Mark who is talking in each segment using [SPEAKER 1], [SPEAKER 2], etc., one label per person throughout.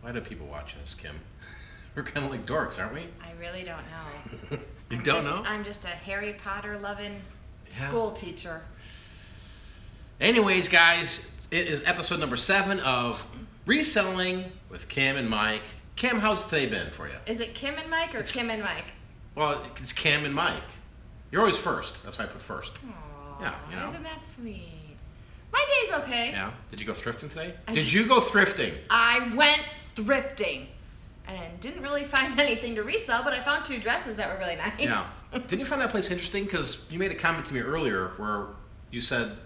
[SPEAKER 1] Why do people watch us, Kim? We're kind of like dorks, aren't we?
[SPEAKER 2] I really don't know.
[SPEAKER 1] You don't know?
[SPEAKER 2] I'm just a Harry Potter loving school teacher.
[SPEAKER 1] Anyways, guys, it is episode number 7 of Reselling with Kim and Mike. Kim, how's today been for you?
[SPEAKER 2] Is it Kim and Mike or Kim and Mike?
[SPEAKER 1] Well, it's Kim and Mike. You're always first. That's why I put first.
[SPEAKER 2] Aww,
[SPEAKER 1] yeah, you know.
[SPEAKER 2] Isn't that sweet? My day's okay.
[SPEAKER 1] Yeah. Did you go thrifting today?
[SPEAKER 2] Did
[SPEAKER 1] you go thrifting?
[SPEAKER 2] I went thrifting and didn't really find anything to resell, but I found 2 dresses that were really nice.
[SPEAKER 1] Yeah. Didn't you find that place interesting? Because you made a comment to me earlier where you said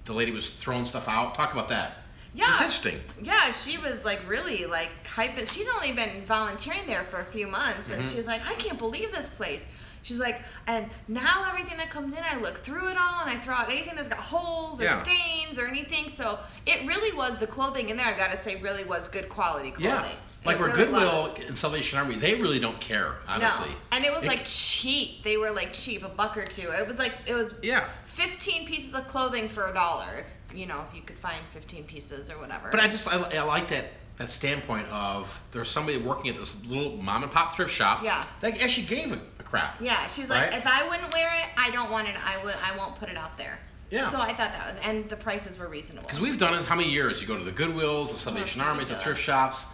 [SPEAKER 1] the lady was throwing stuff out. Talk about that.
[SPEAKER 2] Yeah.
[SPEAKER 1] It's interesting.
[SPEAKER 2] Yeah, she was like really like hyping. She's only been volunteering there for a few months, and she's like, I can't believe this place. She's like, and now everything that comes in, I look through it all, and I throw out anything that's got holes or stains or anything. So it really was, the clothing in there, I've got to say, really was good quality clothing.
[SPEAKER 1] Yeah. Like where
[SPEAKER 2] really
[SPEAKER 1] Goodwill and Salvation Army, they really don't care, honestly.
[SPEAKER 2] No. And it was like cheap. They were like cheap, $1 or $2. It was like, it was 15 pieces of clothing for $1. If you could find 15 pieces or whatever.
[SPEAKER 1] But I like that standpoint of there's somebody working at this little mom and pop thrift shop.
[SPEAKER 2] Yeah.
[SPEAKER 1] That actually gave a crap.
[SPEAKER 2] Yeah. She's like, if I wouldn't wear it, I don't want it. I won't put it out there.
[SPEAKER 1] Yeah.
[SPEAKER 2] So I thought that was, and the prices were reasonable.
[SPEAKER 1] Because we've done it how many years? You go to the Goodwills, the Salvation Armies, the thrift shops,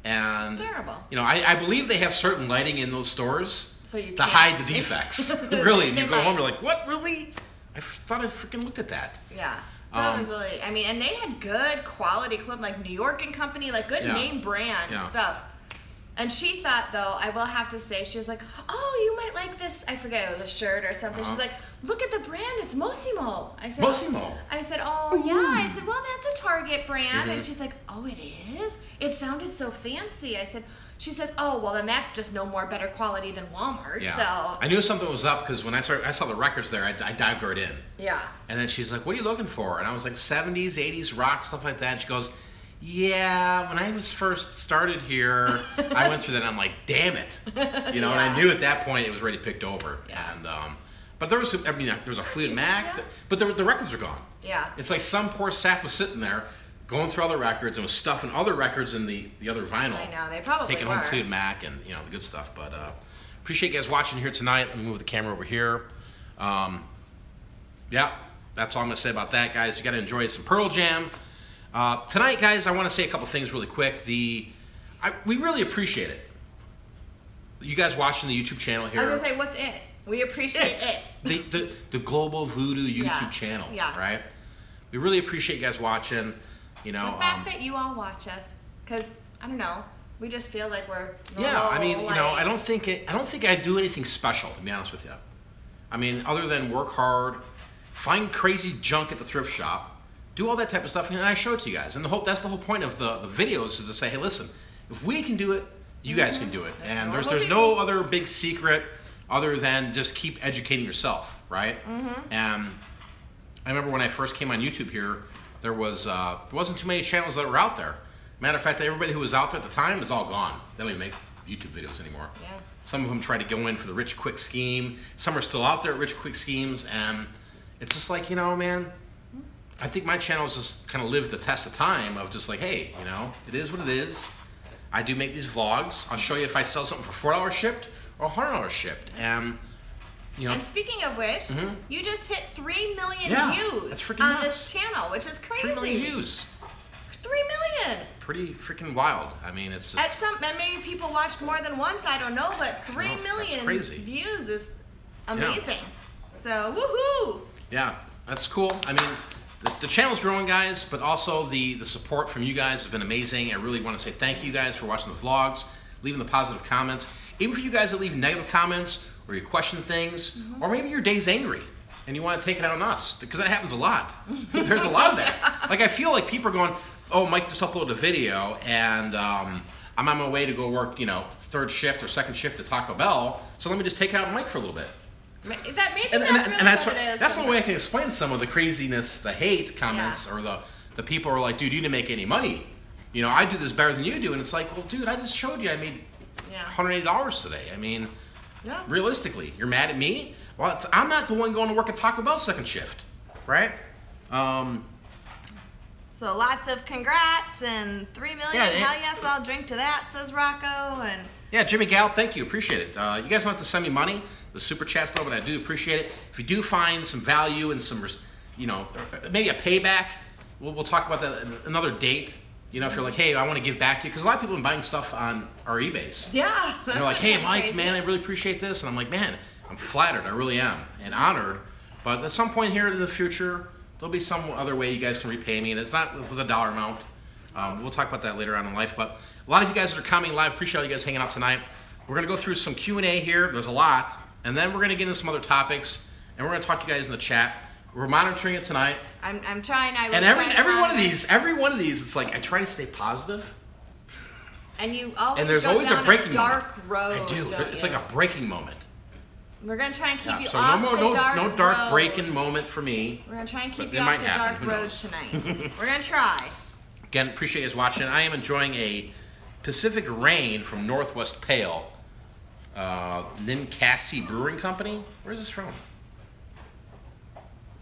[SPEAKER 1] and
[SPEAKER 2] it's terrible.
[SPEAKER 1] I believe they have certain lighting in those stores to hide the defects. Really, and you go home, you're like, what, really? I thought I freaking looked at that.
[SPEAKER 2] Yeah. So it was really, and they had good quality clothing, like New York and Company, like good name brand stuff. And she thought, though, I will have to say, she was like, oh, you might like this. I forget, it was a shirt or something. She's like, look at the brand, it's Mossimo. I said,
[SPEAKER 1] Mossimo?
[SPEAKER 2] I said, oh, yeah. I said, well, that's a Target brand. And she's like, oh, it is? It sounded so fancy. She says, oh, well, then that's just no more better quality than Walmart.
[SPEAKER 1] Yeah.
[SPEAKER 2] So
[SPEAKER 1] I knew something was up because when I saw the records there, I dived right in.
[SPEAKER 2] Yeah.
[SPEAKER 1] And then she's like, what are you looking for? And I was like, 70s, 80s, rock, stuff like that. And she goes, yeah, when I was first started here, I went through that, and I'm like, damn it. And I knew at that point it was already picked over.
[SPEAKER 2] Yeah.
[SPEAKER 1] And but there was a Fleetwood Mac, but the records are gone.
[SPEAKER 2] Yeah.
[SPEAKER 1] It's like some poor sap was sitting there going through all the records and was stuffing other records in the other vinyl.
[SPEAKER 2] I know, they probably
[SPEAKER 1] taking home Fleetwood Mac and the good stuff. But appreciate you guys watching here tonight. Let me move the camera over here. Yeah, that's all I'm gonna say about that, guys. You gotta enjoy some Pearl Jam. Tonight, guys, I want to say a couple things really quick. We really appreciate it. You guys watching the YouTube channel here.
[SPEAKER 2] I was gonna say, what's it? We appreciate it.
[SPEAKER 1] The Global Voodoo YouTube channel, right? We really appreciate you guys watching. The
[SPEAKER 2] fact that you all watch us, because I don't know, we just feel like we're normal,
[SPEAKER 1] I don't think I do anything special, to be honest with you. I mean, other than work hard, find crazy junk at the thrift shop, do all that type of stuff, and I show it to you guys. And that's the whole point of the videos, is to say, hey, listen, if we can do it, you guys can do it. And there's no other big secret other than just keep educating yourself, right? And I remember when I first came on YouTube here, there wasn't too many channels that were out there. Matter of fact, everybody who was out there at the time is all gone. They don't even make YouTube videos anymore.
[SPEAKER 2] Yeah.
[SPEAKER 1] Some of them try to go in for the rich, quick scheme. Some are still out there at rich, quick schemes. And it's just like, man, I think my channel's just kind of lived the test of time of just like, hey, it is what it is. I do make these vlogs. I'll show you if I sell something for $4 shipped or $100 shipped. And
[SPEAKER 2] speaking of which, you just hit 3 million views
[SPEAKER 1] that's freaking
[SPEAKER 2] on
[SPEAKER 1] nuts.
[SPEAKER 2] this channel, which is crazy.
[SPEAKER 1] 3 million views.
[SPEAKER 2] 3 million.
[SPEAKER 1] Pretty freaking wild. I mean, it's just...
[SPEAKER 2] maybe people watched more than once, I don't know, but 3 million views is amazing. Yeah. So, woohoo!
[SPEAKER 1] Yeah, that's cool. I mean, the channel's growing, guys, but also the support from you guys has been amazing. I really want to say thank you guys for watching the vlogs, leaving the positive comments. Even for you guys that leave negative comments, or you question things, or maybe your day's angry and you want to take it out on us, because that happens a lot. There's a lot of that. Like, I feel like people are going, oh, Mike just uploaded a video and I'm on my way to go work, third shift or second shift at Taco Bell, so let me just take it out on Mike for a little bit. That's the only way I can explain some of the craziness, the hate comments, or the people are like, dude, you didn't make any money. I do this better than you do. And it's like, well, dude, I just showed you I made $180 today. I mean, realistically, you're mad at me? Well, I'm not the one going to work at Taco Bell second shift, right?
[SPEAKER 2] So lots of congrats and 3 million.
[SPEAKER 1] Yeah,
[SPEAKER 2] hell yes, I'll drink to that, says Rocco. And
[SPEAKER 1] yeah, Jimmy Gallup, thank you. Appreciate it. You guys don't have to send me money, the super chats though, but I do appreciate it. If you do find some value and some, you know, maybe a payback, we'll talk about that at another date. You know, if you're like, hey, I want to give back to you, because a lot of people are buying stuff on our eBays.
[SPEAKER 2] yeah.
[SPEAKER 1] And they're like, hey, Mike, man, I really appreciate this. And I'm like, man, I'm flattered. I really am. And honored. But at some point here in the future, there'll be some other way you guys can repay me. And it's not with a dollar amount. We'll talk about that later on in life. But a lot of you guys that are coming live, appreciate you guys hanging out tonight. We're going to go through some Q&A here. There's a lot. And then we're going to get into some other topics. And we're going to talk to you guys in the chat. We're monitoring it tonight.
[SPEAKER 2] I'm trying.
[SPEAKER 1] And every one of these, it's like I try to stay positive.
[SPEAKER 2] And you always
[SPEAKER 1] and there's
[SPEAKER 2] go
[SPEAKER 1] always
[SPEAKER 2] down
[SPEAKER 1] a breaking
[SPEAKER 2] dark
[SPEAKER 1] moment.
[SPEAKER 2] road.
[SPEAKER 1] I do. It's
[SPEAKER 2] you?
[SPEAKER 1] like a breaking moment.
[SPEAKER 2] We're gonna try and keep you
[SPEAKER 1] so
[SPEAKER 2] off the dark
[SPEAKER 1] no dark
[SPEAKER 2] road.
[SPEAKER 1] breaking moment for me.
[SPEAKER 2] We're gonna try and keep
[SPEAKER 1] But
[SPEAKER 2] you
[SPEAKER 1] it
[SPEAKER 2] off
[SPEAKER 1] might
[SPEAKER 2] the
[SPEAKER 1] happen.
[SPEAKER 2] dark
[SPEAKER 1] Who
[SPEAKER 2] road
[SPEAKER 1] knows?
[SPEAKER 2] tonight. We're gonna try.
[SPEAKER 1] Again, appreciate you guys watching. I am enjoying a Pacific Rain from Northwest Pale. Ninkasi Brewing Company. Where's this from?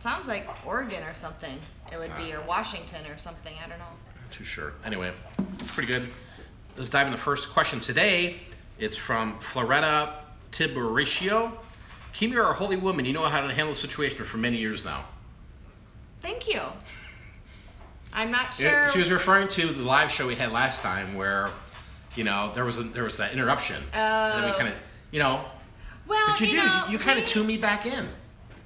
[SPEAKER 2] Sounds like Oregon or something. It would be, or Washington or something. I don't know.
[SPEAKER 1] Not too sure. Anyway, pretty good. Let's dive into the first question today. It's from Floretta Tibericio. Kim, you're a holy woman. You know how to handle the situation for many years now.
[SPEAKER 2] Thank you. I'm not sure.
[SPEAKER 1] She was referring to the live show we had last time where, you know, there was that interruption. And then we kind of, you know.
[SPEAKER 2] Well,
[SPEAKER 1] but you kind of tuned me back in.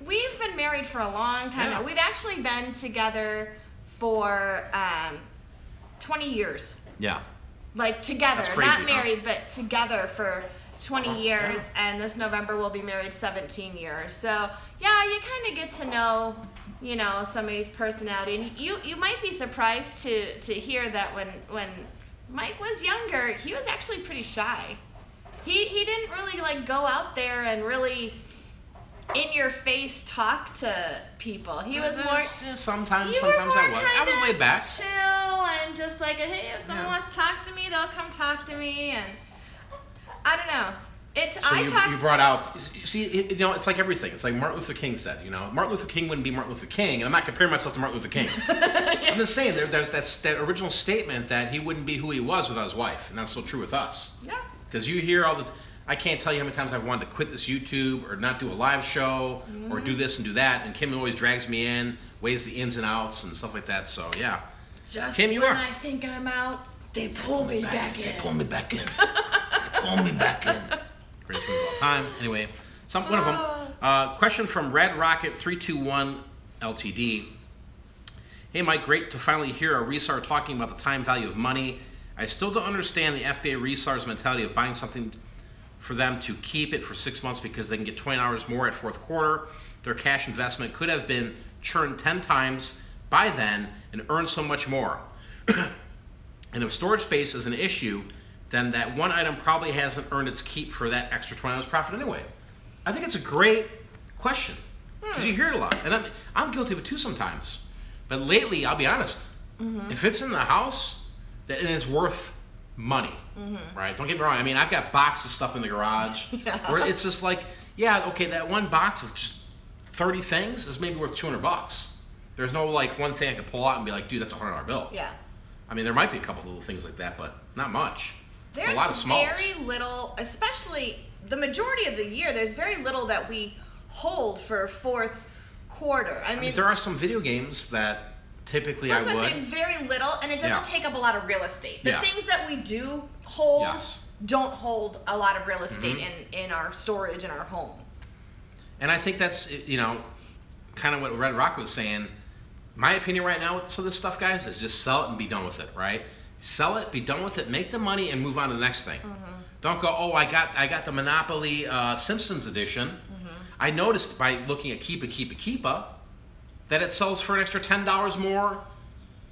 [SPEAKER 2] We've been married for a long time now. We've actually been together for 20 years.
[SPEAKER 1] Yeah.
[SPEAKER 2] Like together,
[SPEAKER 1] That's crazy,
[SPEAKER 2] not married, but together for 20 years, and this November we'll be married 17 years. So yeah, you kind of get to know, you know, somebody's personality, and you might be surprised to hear that when Mike was younger, he was actually pretty shy. He didn't really like go out there and really in your face talk to people. He was more.
[SPEAKER 1] Yeah, sometimes I was laid back.
[SPEAKER 2] Chill and just like, hey, if someone wants to talk to me, they'll come talk to me, and I don't know.
[SPEAKER 1] You brought out. See, you know, it's like everything. It's like Martin Luther King said. You know, Martin Luther King wouldn't be Martin Luther King, and I'm not comparing myself to Martin Luther King. I'm just saying there's that original statement that he wouldn't be who he was without his wife, and that's so true with us.
[SPEAKER 2] Yeah.
[SPEAKER 1] Because you hear all the. I can't tell you how many times I've wanted to quit this YouTube or not do a live show or do this and do that, and Kim always drags me in, weighs the ins and outs and stuff like that. So yeah.
[SPEAKER 2] Just
[SPEAKER 1] Kim, you
[SPEAKER 2] when
[SPEAKER 1] are.
[SPEAKER 2] I think I'm out, they pull me back in.
[SPEAKER 1] They pull me back in. They pull me back in. Greatest movie of all time. Anyway, one of them. Question from Red Rocket 321 Ltd. Hey Mike, great to finally hear a reseller talking about the time value of money. I still don't understand the FBA reseller's mentality of buying something for them to keep it for 6 months because they can get $20 more at fourth quarter. Their cash investment could have been churned 10 times by then and earned so much more. And if storage space is an issue, then that one item probably hasn't earned its keep for that extra $20 profit anyway. I think it's a great question because you hear it a lot, and I'm guilty of it too sometimes. But lately, I'll be honest, if it's in the house, and it's worth money, right? Don't get me wrong. I mean, I've got boxes of stuff in the garage where it's just like, yeah, okay, that one box of just 30 things is maybe worth $200. There's no like one thing I could pull out and be like, dude, that's a $100 bill.
[SPEAKER 2] Yeah.
[SPEAKER 1] I mean, there might be a couple little things like that, but not much.
[SPEAKER 2] There's
[SPEAKER 1] it's a lot of smalls.
[SPEAKER 2] Very little, especially the majority of the year, there's very little that we hold for fourth quarter. I mean,
[SPEAKER 1] there are some video games that typically I would.
[SPEAKER 2] That's very little, and it doesn't take up a lot of real estate. The things that we do hold don't hold a lot of real estate in our storage in our home.
[SPEAKER 1] And I think that's, you know, kind of what Red Rock was saying. My opinion right now with some of this stuff, guys, is just sell it and be done with it, right? Sell it, be done with it, make the money, and move on to the next thing. Don't go, oh, I got the Monopoly Simpsons edition. I noticed by looking at Keepa that it sells for an extra $10 more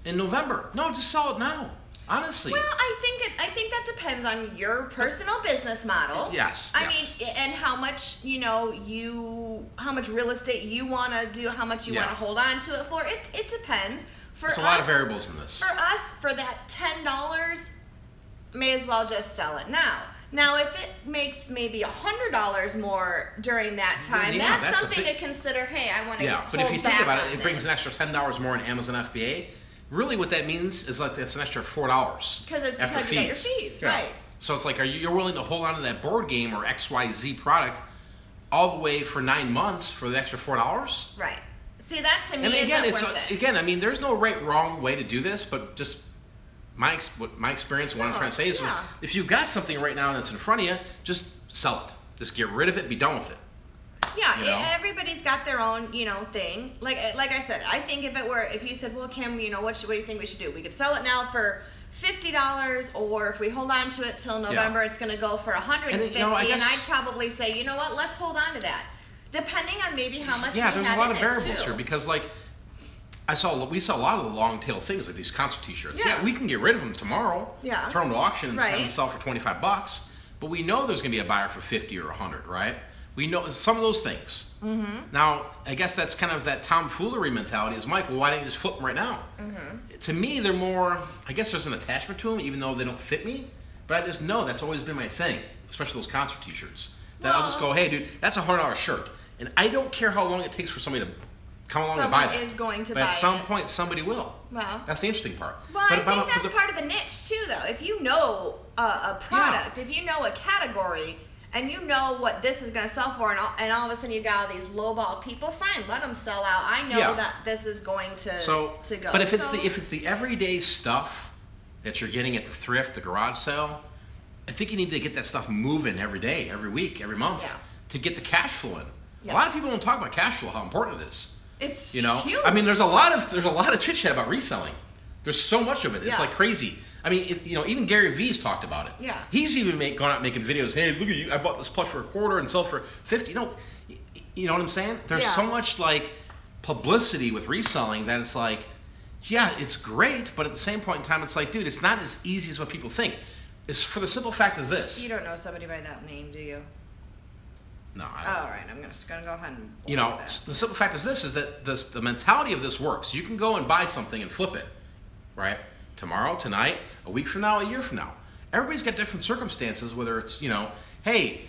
[SPEAKER 1] in November. No, just sell it now. Honestly.
[SPEAKER 2] Well, I think that depends on your personal business model.
[SPEAKER 1] Yes.
[SPEAKER 2] I mean, and how much how much real estate you want to do, how much you want to hold on to it for. It depends.
[SPEAKER 1] There's a lot of variables in this.
[SPEAKER 2] For us, for that $10, may as well just sell it now. Now, if it makes maybe $100 more during that time, that's something to consider. Hey, I want to.
[SPEAKER 1] Yeah, but if you think about it, it brings an extra $10 more in Amazon FBA. really what that means is like that's an extra $4
[SPEAKER 2] because you get your fees,
[SPEAKER 1] yeah.
[SPEAKER 2] right?
[SPEAKER 1] So it's like, you're willing to hold on to that board game or XYZ product all the way for 9 months for the extra $4?
[SPEAKER 2] Right. See, that to me
[SPEAKER 1] isn't
[SPEAKER 2] worth it.
[SPEAKER 1] Again, I mean, there's no right, wrong way to do this, but just my experience, what I'm trying to say is, if you've got something right now that's in front of you, just sell it. Just get rid of it, be done with it.
[SPEAKER 2] Yeah, everybody's got their own, thing. Like I said, I think if you said, well, Kim, what do you think we should do? We could sell it now for $50, or if we hold on to it till November, it's going to go for $150. And I'd probably say, you know what, let's hold on to that, depending on maybe how much.
[SPEAKER 1] Yeah, there's a lot of variables here because, like, we saw a lot of the long tail things like these concert T-shirts. Yeah, we can get rid of them tomorrow. Yeah, throw them to auction and sell for $25. But we know there's going to be a buyer for $50 or $100, right? We know some of those things. Mm-hmm. Now, I guess that's kind of that tomfoolery mentality is, Mike, well, why don't you just flip them right now? Mm-hmm. To me, they're more, I guess there's an attachment to them, even though they don't fit me. But I just know that's always been my thing, especially those concert T-shirts. That I'll just go, hey, dude, that's a $100 shirt. And I don't care how long it takes for somebody to come along and buy that.
[SPEAKER 2] Someone is going to buy
[SPEAKER 1] it. But at some
[SPEAKER 2] it.
[SPEAKER 1] point, somebody will.
[SPEAKER 2] Well,
[SPEAKER 1] that's the interesting part.
[SPEAKER 2] Well, I think that's part of the niche, too, though. If you know a product, if you know a category, and you know what this is going to sell for, and all of a sudden you've got all these lowball people, fine, let them sell out. I know that this is going to go.
[SPEAKER 1] But if it's the everyday stuff that you're getting at the thrift, the garage sale, I think you need to get that stuff moving every day, every week, every month to get the cash flow in. Yeah. A lot of people don't talk about cash flow, how important it is.
[SPEAKER 2] It's huge.
[SPEAKER 1] I mean, there's a lot of chit chat about reselling. There's so much of it. It's like crazy. I mean, even Gary Vee's talked about it. Yeah. He's even gone out making videos. Hey, look at you! I bought this plush for $25 and sell for $50. You know what I'm saying? There's so much like publicity with reselling that it's like, yeah, it's great, but at the same point in time, it's like, dude, it's not as easy as what people think. It's for the simple fact of this.
[SPEAKER 2] You don't know somebody by that name, do you?
[SPEAKER 1] No, I don't.
[SPEAKER 2] All right, I'm just gonna go ahead and.
[SPEAKER 1] The simple fact is this: is that the mentality of this works. You can go and buy something and flip it, right? Tomorrow, tonight, a week from now, a year from now. Everybody's got different circumstances, whether it's, hey,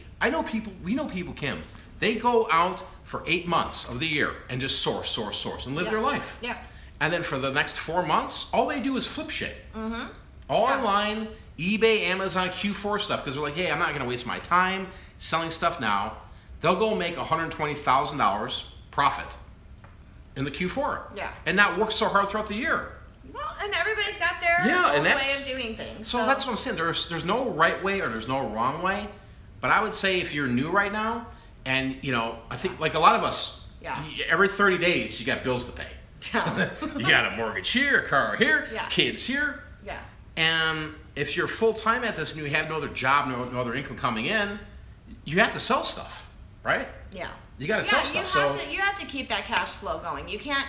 [SPEAKER 1] we know people, Kim, they go out for 8 months of the year and just source, and live their life. Yeah. And then for the next 4 months, all they do is flip shit. Mm-hmm. All online, eBay, Amazon, Q4 stuff, because they're like, hey, I'm not going to waste my time selling stuff now. They'll go make $120,000 profit in the Q4. Yeah. And not work so hard throughout the year.
[SPEAKER 2] Well, and everybody's got their own way of doing things.
[SPEAKER 1] So that's what I'm saying. There's no right way or there's no wrong way. But I would say if you're new right now, and I think like a lot of us, every 30 days you got bills to pay. Yeah. You got a mortgage here, a car here, kids here. Yeah. And if you're full time at this and you have no other job, no other income coming in, you have to sell stuff, right? Yeah. You got to sell stuff.
[SPEAKER 2] You have to keep that cash flow going. You can't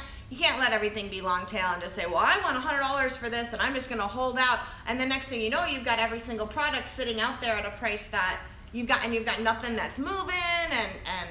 [SPEAKER 2] let everything be long tail and just say, well, I want $100 for this and I'm just going to hold out. And the next thing you know, you've got every single product sitting out there at a price that you've got nothing that's moving, and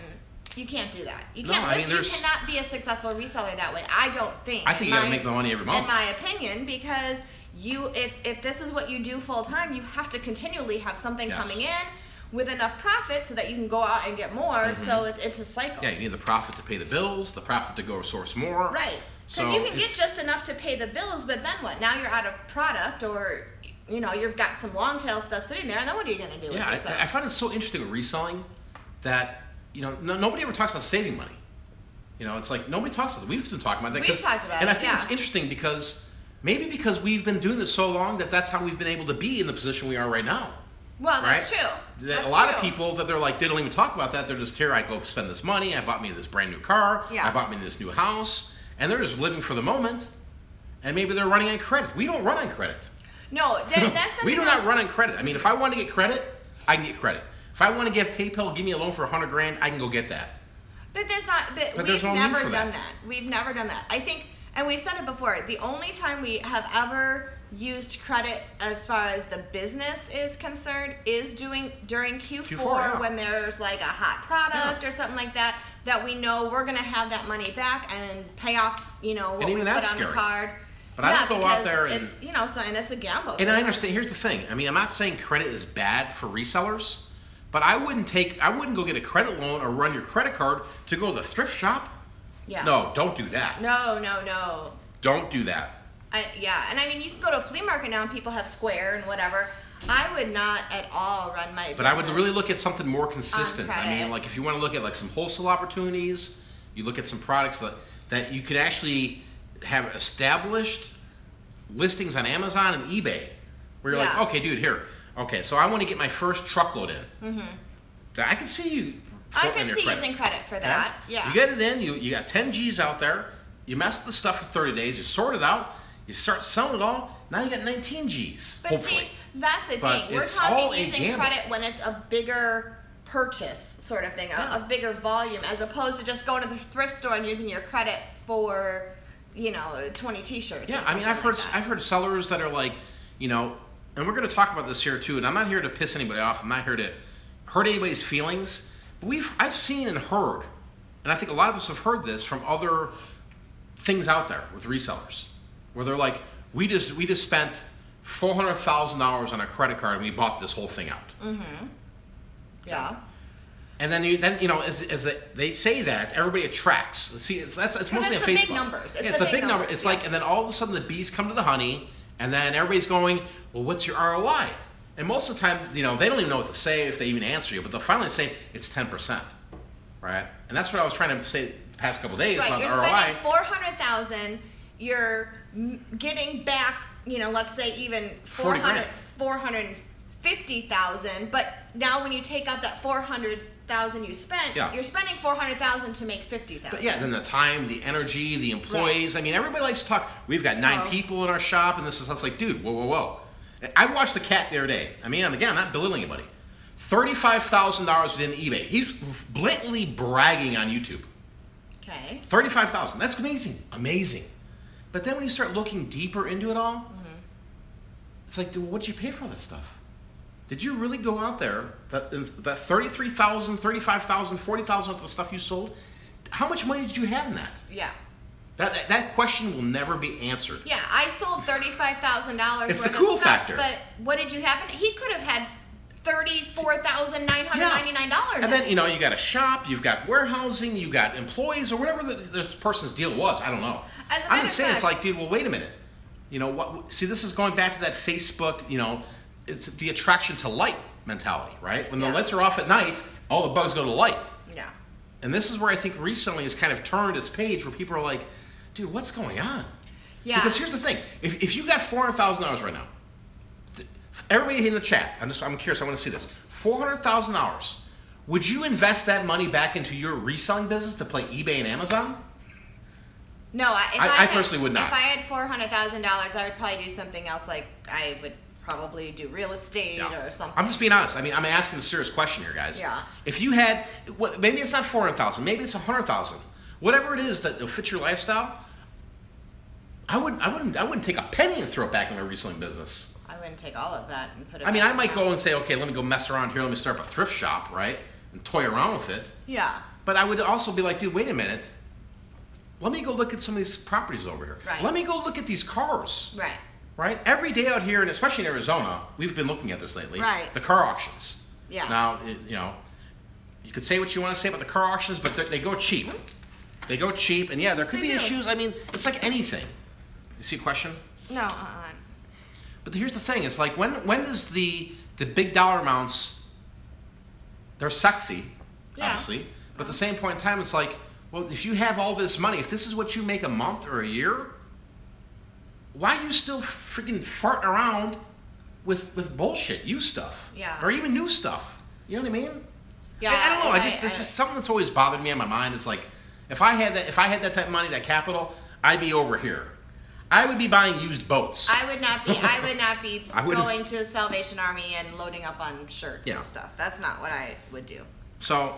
[SPEAKER 2] you can't do that. You can't. You cannot be a successful reseller that way. I don't think.
[SPEAKER 1] I think you got to make the money every month.
[SPEAKER 2] In my opinion, because if this is what you do full time, you have to continually have something coming in with enough profit so that you can go out and get more. Mm-hmm. So it's a cycle.
[SPEAKER 1] Yeah, you need the profit to pay the bills, the profit to go source more.
[SPEAKER 2] Right. Because you can get just enough to pay the bills, but then what? Now you're out of product, or you've got some long tail stuff sitting there, and then what are you going to do with yourself?
[SPEAKER 1] I find it so interesting with reselling that nobody ever talks about saving money. It's like nobody talks about it. We've been talking about that.
[SPEAKER 2] We've talked about it.
[SPEAKER 1] And I think it's interesting because we've been doing this so long that's how we've been able to be in the position we are right now.
[SPEAKER 2] Well, that's true.
[SPEAKER 1] A lot of people that they're like, they don't even talk about that. They're just, here, I go spend this money. I bought me this brand new car. Yeah. I bought me this new house. And they're just living for the moment. And maybe they're running on credit. We don't run on credit.
[SPEAKER 2] No, that's
[SPEAKER 1] we do not run on credit. I mean, if I want to get credit, I can get credit. If I want to give PayPal, give me a loan for $100,000, I can go get that.
[SPEAKER 2] But we've never done that. We've never done that. I think, and we've said it before, the only time we have ever used credit as far as the business is concerned is during Q4 when there's like a hot product or something like that we know we're going to have that money back and pay off, what we put on the card.
[SPEAKER 1] But I don't go out there and
[SPEAKER 2] it's, and it's a gamble.
[SPEAKER 1] And I understand. Here's the thing. I mean, I'm not saying credit is bad for resellers, but I wouldn't go get a credit loan or run your credit card to go to the thrift shop. Yeah. No, don't do that.
[SPEAKER 2] No.
[SPEAKER 1] Don't do that.
[SPEAKER 2] Yeah, and I mean, you can go to a flea market now and people have Square and whatever. I would not at all run my business.
[SPEAKER 1] But I would really look at something more consistent.
[SPEAKER 2] On
[SPEAKER 1] I mean,
[SPEAKER 2] credit.
[SPEAKER 1] like if you want to look at like some wholesale opportunities, you look at some products that you could actually have established listings on Amazon and eBay, where you're like,
[SPEAKER 2] Yeah.
[SPEAKER 1] okay, dude, here, okay, so I want to get my first truckload in. I can see you.
[SPEAKER 2] I
[SPEAKER 1] floating
[SPEAKER 2] could
[SPEAKER 1] your
[SPEAKER 2] see
[SPEAKER 1] credit.
[SPEAKER 2] using credit for that. Yeah.
[SPEAKER 1] You get it in. You got 10 G's out there. You mess with the stuff for 30 days. You sort it out. You start selling it all. Now you got 19 G's.
[SPEAKER 2] But
[SPEAKER 1] hopefully.
[SPEAKER 2] see, that's the
[SPEAKER 1] But
[SPEAKER 2] thing. We're
[SPEAKER 1] it's all
[SPEAKER 2] talking
[SPEAKER 1] a
[SPEAKER 2] using
[SPEAKER 1] gamble.
[SPEAKER 2] credit when it's a bigger purchase sort of thing, a bigger volume, as opposed to just going to the thrift store and using your credit for, 20 T-shirts.
[SPEAKER 1] Yeah,
[SPEAKER 2] or
[SPEAKER 1] I mean, I've
[SPEAKER 2] something
[SPEAKER 1] heard
[SPEAKER 2] like
[SPEAKER 1] I've heard sellers that are like, and we're going to talk about this here too. And I'm not here to piss anybody off. I'm not here to hurt anybody's feelings. But I've seen and heard, and I think a lot of us have heard this from other things out there with resellers, where they're like, we just spent $400,000 on a credit card and we bought this whole thing out.
[SPEAKER 2] Mm-hmm. Yeah.
[SPEAKER 1] And then as they say that, everybody attracts. See, it's mostly on
[SPEAKER 2] the
[SPEAKER 1] Facebook.
[SPEAKER 2] big numbers.
[SPEAKER 1] It's the big number. It's like, and then all of a sudden the bees come to the honey, and then everybody's going, well, what's your ROI? And most of the time, they don't even know what to say if they even answer you, but they'll finally say it's 10%, right? And that's what I was trying to say the past couple of days about
[SPEAKER 2] You're
[SPEAKER 1] ROI.
[SPEAKER 2] spending $400,000. You're getting back, let's say even
[SPEAKER 1] 40 grand.
[SPEAKER 2] $450,000. But now when you take out that $400,000 you spent, you're spending $400,000 to make $50,000.
[SPEAKER 1] But yeah, then the time, the energy, the employees. Right. I mean, everybody likes to talk. We've got 9 people in our shop, and this is like, dude, whoa. I watched the cat the other day. I mean, again, I'm not belittling anybody. $35,000 within eBay. He's blatantly bragging on YouTube.
[SPEAKER 2] Okay.
[SPEAKER 1] $35,000. That's amazing. But then when you start looking deeper into it all, it's like, dude, what'd you pay for all that stuff? Did you really go out there, that $33,000, $35,000, $40,000 of the stuff you sold? How much money did you have in that?
[SPEAKER 2] Yeah.
[SPEAKER 1] That question will never be answered.
[SPEAKER 2] Yeah, I sold $35,000
[SPEAKER 1] It's
[SPEAKER 2] worth
[SPEAKER 1] the cool
[SPEAKER 2] of stuff,
[SPEAKER 1] factor.
[SPEAKER 2] but what did you have? He could have had $34,999.
[SPEAKER 1] And then, you got a shop, you've got warehousing, you got employees, or whatever this person's deal was. I don't know. I'm just saying, it's like, dude, well, wait a minute. What? See, this is going back to that Facebook, it's the attraction to light mentality, right? When the lights are off at night, all the bugs go to light.
[SPEAKER 2] Yeah.
[SPEAKER 1] And this is where I think recently has kind of turned its page, where people are like, dude, what's going on?
[SPEAKER 2] Yeah.
[SPEAKER 1] Because here's the thing. If you got $400,000 right now, everybody in the chat, I'm curious, I want to see this. $400,000. Would you invest that money back into your reselling business to play eBay and Amazon?
[SPEAKER 2] No,
[SPEAKER 1] I personally would not.
[SPEAKER 2] If I had $400,000, I would probably do something else. Like I would probably do real estate or something.
[SPEAKER 1] I'm just being honest. I mean, I'm asking a serious question here, guys.
[SPEAKER 2] Yeah.
[SPEAKER 1] If you had, maybe it's not $400,000, maybe it's $100,000. Whatever it is that will fit your lifestyle, I wouldn't take a penny and throw it back in my reselling business.
[SPEAKER 2] I wouldn't take all of that and put it.
[SPEAKER 1] I mean, I might go and say, okay, let me go mess around here. Let me start up a thrift shop, right, and toy around with it.
[SPEAKER 2] Yeah.
[SPEAKER 1] But I would also be like, dude, wait a minute. Let me go look at some of these properties over here.
[SPEAKER 2] Right.
[SPEAKER 1] Let me go look at these cars.
[SPEAKER 2] Right.
[SPEAKER 1] Right? Every day out here, and especially in Arizona, we've been looking at this lately.
[SPEAKER 2] Right.
[SPEAKER 1] The car auctions.
[SPEAKER 2] Yeah.
[SPEAKER 1] Now, you could say what you want to say about the car auctions, but they go cheap. They go cheap, and yeah, there could be issues. I mean, it's like anything. You see a question?
[SPEAKER 2] No.
[SPEAKER 1] But here's the thing: it's like when does the big dollar amounts? They're sexy, obviously, but at the same point in time, it's like, well, if you have all this money, if this is what you make a month or a year, why are you still freaking farting around with bullshit, used stuff, or even new stuff? You know what I mean?
[SPEAKER 2] Yeah.
[SPEAKER 1] I don't know. This is something that's always bothered me in my mind. It's like, if I had that type of money, that capital, I'd be over here. I would be buying used boats.
[SPEAKER 2] I would not be going to the Salvation Army and loading up on shirts and stuff. That's not what I would do.
[SPEAKER 1] So,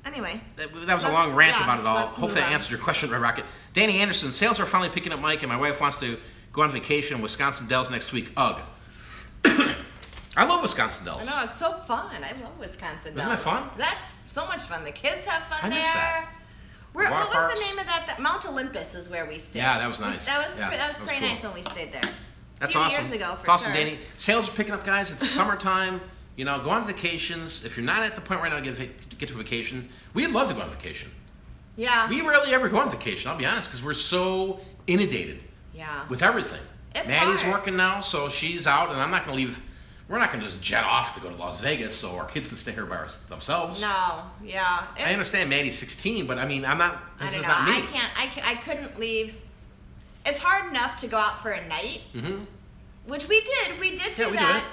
[SPEAKER 2] anyway,
[SPEAKER 1] that was a long rant about it all.
[SPEAKER 2] I
[SPEAKER 1] Hopefully I answered your question, Red Rocket. Danny Anderson, sales are finally picking up, Mike, and my wife wants to go on vacation in Wisconsin Dells next week. Ugh. I love Wisconsin Dells.
[SPEAKER 2] I know, it's so fun. I love Wisconsin Dells.
[SPEAKER 1] Isn't that fun?
[SPEAKER 2] That's so much fun. The kids have fun there.
[SPEAKER 1] I miss that.
[SPEAKER 2] What was the name of that? Mount Olympus is where we stayed.
[SPEAKER 1] Yeah, that was nice.
[SPEAKER 2] That was pretty
[SPEAKER 1] cool.
[SPEAKER 2] nice when we stayed there.
[SPEAKER 1] That's
[SPEAKER 2] a few
[SPEAKER 1] awesome.
[SPEAKER 2] years ago, for
[SPEAKER 1] it's awesome,
[SPEAKER 2] sure.
[SPEAKER 1] Danny. Sales are picking up, guys. It's summertime. Go on vacations. If you're not at the point right now to get to vacation, we'd love to go on vacation.
[SPEAKER 2] Yeah.
[SPEAKER 1] We rarely ever go on vacation, I'll be honest, because we're so inundated
[SPEAKER 2] Yeah.
[SPEAKER 1] With everything.
[SPEAKER 2] It's
[SPEAKER 1] Maddie's
[SPEAKER 2] hard.
[SPEAKER 1] working now, so she's out, and I'm not going to leave. We're not going to just jet off to go to Las Vegas so our kids can stay here by themselves.
[SPEAKER 2] No, yeah.
[SPEAKER 1] I understand Maddie's 16, but I mean, I'm not. This is
[SPEAKER 2] know.
[SPEAKER 1] not me.
[SPEAKER 2] I couldn't leave. It's hard enough to go out for a night, which we did. We did do that.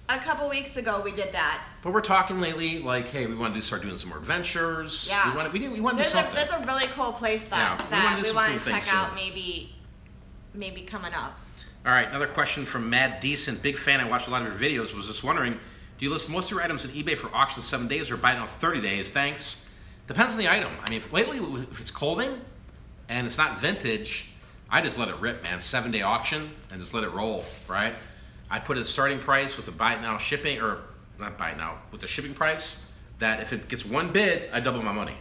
[SPEAKER 2] A couple weeks ago, we did that.
[SPEAKER 1] But we're talking lately, like, hey, we want to start doing some more adventures.
[SPEAKER 2] Yeah.
[SPEAKER 1] We want to do something.
[SPEAKER 2] That's a really cool place that we want to check out. Maybe coming up.
[SPEAKER 1] All right, another question from Mad Decent. Big fan. I watched a lot of your videos. Was just wondering, do you list most of your items on eBay for auction 7 days or buy it now 30 days? Thanks. Depends on the item. I mean, if it's clothing and it's not vintage, I just let it rip, man. 7-day auction and just let it roll, right? I put a starting price with the buy it now shipping, or not buy it now, with the shipping price, that if it gets one bid, I double my money.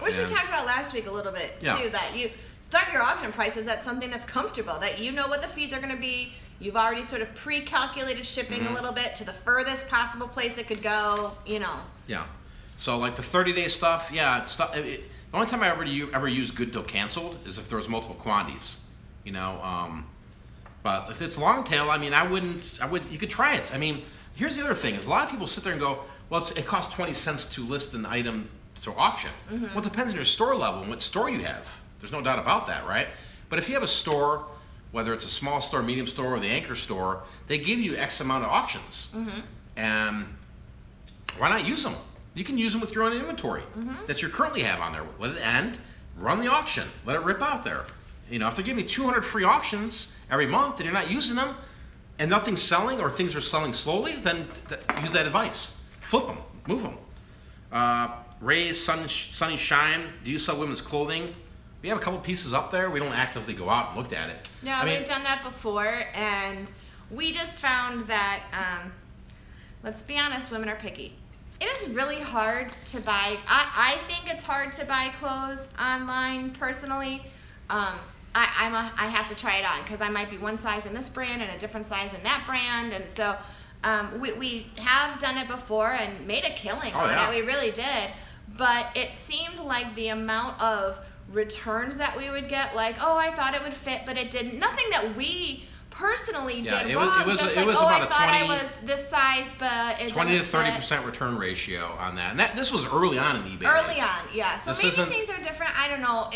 [SPEAKER 2] Which we talked about last week a little bit, too, that you start your auction prices at something that's comfortable, that you know what the fees are going to be. You've already sort of pre-calculated shipping a little bit to the furthest possible place it could go, you know. Yeah.
[SPEAKER 1] So like the 30-day stuff, the only time I ever use good till canceled is if there was multiple quantities, you know. But if it's long tail, I mean, you could try it. I mean, here's the other thing is a lot of people sit there and go, well, it costs 20 cents to list an item to auction. Well, it depends on your store level and what store you have. There's no doubt about that, right? But if you have a store, whether it's a small store, medium store, or the anchor store, they give you X amount of auctions. And why not use them? You can use them with your own inventory that you currently have on there. Let it end, run the auction, let it rip out there. You know, if they're giving you 200 free auctions every month and you're not using them and nothing's selling or things are selling slowly, then use that advice. Flip them, move them. Ray's Sunny Shine, do you sell women's clothing? We have a couple pieces up there. We don't actively go out and look at it.
[SPEAKER 2] No, we've done that before, and we just found that, let's be honest, women are picky. It is really hard to buy. I think it's hard to buy clothes online, personally. I have to try it on because I might be one size in this brand and a different size in that brand, and so we have done it before and made a killing on it. We really did, but it seemed like the amount of returns that we would get, like, oh, I thought it would fit, but it didn't. Nothing that we personally did wrong.
[SPEAKER 1] It was
[SPEAKER 2] just
[SPEAKER 1] about
[SPEAKER 2] I thought I was this size, but it
[SPEAKER 1] 20 to
[SPEAKER 2] doesn't
[SPEAKER 1] 30% return ratio on that. And this was early on in eBay.
[SPEAKER 2] Early on, yeah. So maybe things are different. I don't know.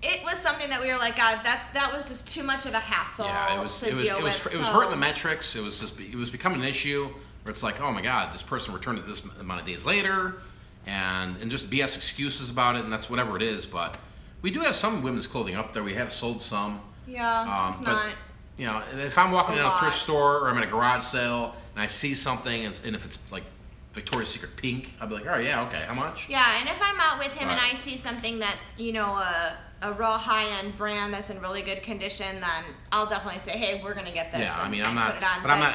[SPEAKER 2] It was something that we were like, God, that was just too much of a hassle to deal with.
[SPEAKER 1] It was hurting the metrics. It was becoming an issue where it's like, oh my God, this person returned it this amount of days later, and just BS excuses about it, and that's whatever it is. But we do have some women's clothing up there. We have sold some.
[SPEAKER 2] Yeah, just not.
[SPEAKER 1] You know, if I'm walking in a thrift store or I'm at a garage sale and I see something, and if it's like Victoria's Secret pink, I'll be like, oh yeah, okay, how much?
[SPEAKER 2] Yeah, and if I'm out with him and I see something that's, you know, a raw high-end brand that's in really good condition, then I'll definitely say, hey, we're going to get this.
[SPEAKER 1] Yeah, I mean, I'm not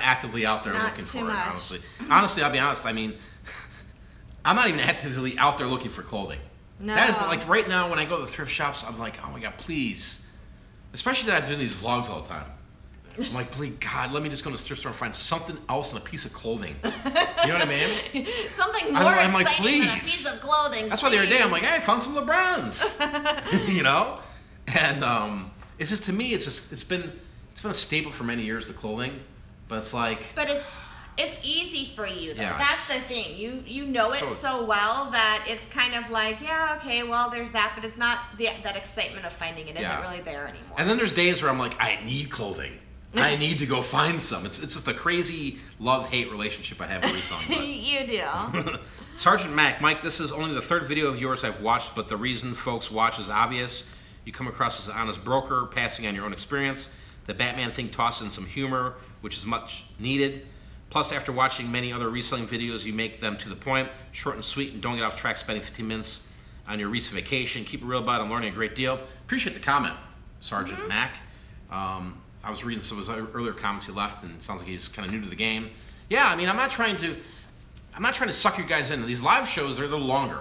[SPEAKER 1] actively out there looking for it, honestly. Honestly, I'll be honest, I mean, I'm not even actively out there looking for clothing.
[SPEAKER 2] No.
[SPEAKER 1] That is, like, right now when I go to the thrift shops, I'm like, oh my God, please. Especially that I'm doing these vlogs all the time. I'm like, please, God, let me just go to the thrift store and find something else than a piece of clothing. You know what I mean?
[SPEAKER 2] Something more exciting
[SPEAKER 1] like,
[SPEAKER 2] than a piece of clothing.
[SPEAKER 1] That's why the other day I'm like, hey, I found some LeBrons. You know? And it's just, to me, it's been a staple for many years, the clothing. But it's like...
[SPEAKER 2] But it's easy for you, though.
[SPEAKER 1] Yeah,
[SPEAKER 2] that's the thing. You know it so well that it's kind of like, yeah, okay, well, there's that, but it's not that excitement of finding it isn't really there anymore.
[SPEAKER 1] And then there's days where I'm like, I need clothing. I need to go find some. It's just a crazy love-hate relationship I have with reselling.
[SPEAKER 2] You do.
[SPEAKER 1] Sergeant Mac, Mike, this is only the third video of yours I've watched, but the reason folks watch is obvious. You come across as an honest broker, passing on your own experience. The Batman thing tosses in some humor, which is much needed. Plus, after watching many other reselling videos, you make them to the point, short and sweet, and don't get off track spending 15 minutes on your recent vacation. Keep it real, bud. I'm learning a great deal. Appreciate the comment, Sergeant Mac. I was reading some of his earlier comments he left, and it sounds like he's kind of new to the game. Yeah, I mean, I'm not trying to suck you guys in. These live shows, they're a little longer.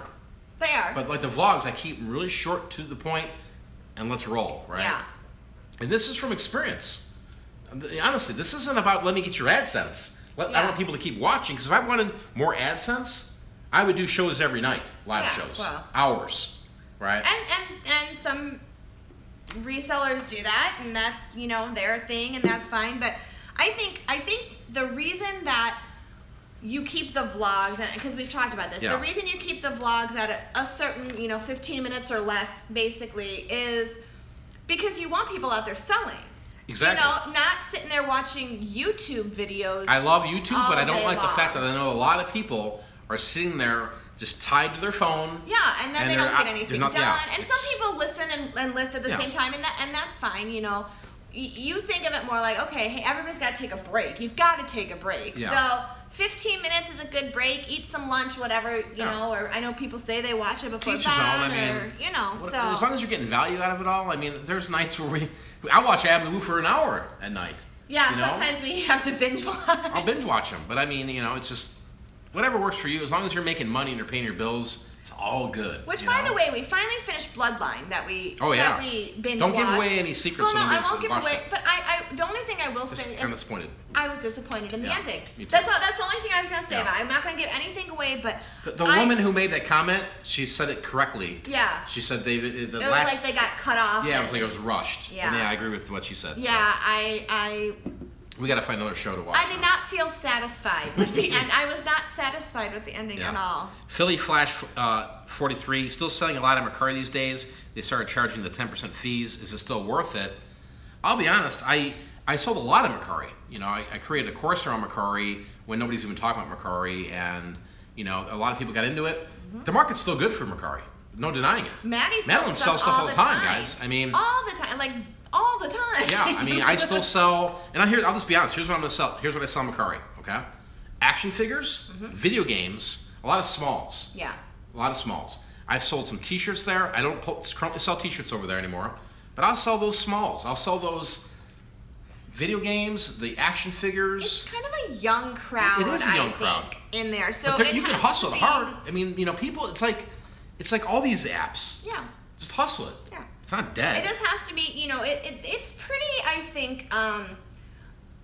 [SPEAKER 2] They are.
[SPEAKER 1] But like the vlogs, I keep them really short, to the point, and let's roll, right?
[SPEAKER 2] Yeah.
[SPEAKER 1] And this is from experience. Honestly, this isn't about let me get your AdSense. I want people to keep watching, because if I wanted more AdSense, I would do shows every night, live shows, hours, right?
[SPEAKER 2] And some resellers do that, and that's, you know, their thing, and that's fine. But I think the reason that you keep the vlogs, because we've talked about this, the reason you keep the vlogs at a certain, you know, 15 minutes or less, basically, is because you want people out there selling.
[SPEAKER 1] Exactly.
[SPEAKER 2] You know, not sitting there watching YouTube videos.
[SPEAKER 1] I love YouTube, but I don't like
[SPEAKER 2] long.
[SPEAKER 1] the fact that I know a lot of people are sitting there just tied to their phone.
[SPEAKER 2] Yeah, and then they don't get anything done. And some people listen and list at the same time, and that's fine, you know. You think of it more like, okay, hey, everybody's got to take a break. You've got to take a break.
[SPEAKER 1] Yeah.
[SPEAKER 2] So 15 minutes is a good break. Eat some lunch, whatever, you know. Or I know people say they watch it before bed, or you know. So
[SPEAKER 1] as long as you're getting value out of it all. I mean, there's nights where I watch Avenue for an hour at night.
[SPEAKER 2] Yeah,
[SPEAKER 1] you know?
[SPEAKER 2] sometimes we have to binge watch.
[SPEAKER 1] I'll binge watch them, but I mean, you know, it's just whatever works for you. As long as you're making money and you're paying your bills, it's all good.
[SPEAKER 2] Which, by the way, we finally finished Bloodline that we binge
[SPEAKER 1] Don't
[SPEAKER 2] watched.
[SPEAKER 1] give away any secrets.
[SPEAKER 2] Well, no, I won't give away. But the only thing I will say is
[SPEAKER 1] kind of disappointed.
[SPEAKER 2] I was disappointed in the ending.
[SPEAKER 1] Me too.
[SPEAKER 2] That's the only thing I was going to say about it. I'm not going to give anything away, but
[SPEAKER 1] the woman who made that comment, she said it correctly.
[SPEAKER 2] Yeah.
[SPEAKER 1] She said it was
[SPEAKER 2] like they got cut off.
[SPEAKER 1] Yeah, it was like it was rushed.
[SPEAKER 2] Yeah.
[SPEAKER 1] And I agree with what she said.
[SPEAKER 2] Yeah,
[SPEAKER 1] we got to find another show to watch.
[SPEAKER 2] I did not feel satisfied with the end. I was not satisfied with the ending at all.
[SPEAKER 1] Philly Flash 43, still selling a lot of Mercari these days. They started charging the 10% fees. Is it still worth it? I'll be honest, I sold a lot of Mercari. You know, I created a course around Mercari when nobody's even talking about Mercari, and you know, a lot of people got into it. The market's still good for Mercari. No denying it.
[SPEAKER 2] Maddie sells stuff all the time,
[SPEAKER 1] guys. I mean,
[SPEAKER 2] all the time, like all the time.
[SPEAKER 1] Yeah, I mean, I still sell, and I'll just be honest. Here's what I'm gonna sell. Here's what I sell Mercari. Okay, action figures, video games, a lot of smalls.
[SPEAKER 2] Yeah.
[SPEAKER 1] A lot of smalls. I've sold some T-shirts there. I don't currently sell T-shirts over there anymore, but I'll sell those smalls. I'll sell those video games, the action figures.
[SPEAKER 2] It's kind of a young crowd.
[SPEAKER 1] It is a young crowd
[SPEAKER 2] in there, so
[SPEAKER 1] you can hustle it hard. I mean, you know, people. It's like all these apps.
[SPEAKER 2] Yeah.
[SPEAKER 1] Just hustle it.
[SPEAKER 2] Yeah.
[SPEAKER 1] It's not dead.
[SPEAKER 2] It just has to be. You know, it's pretty. I think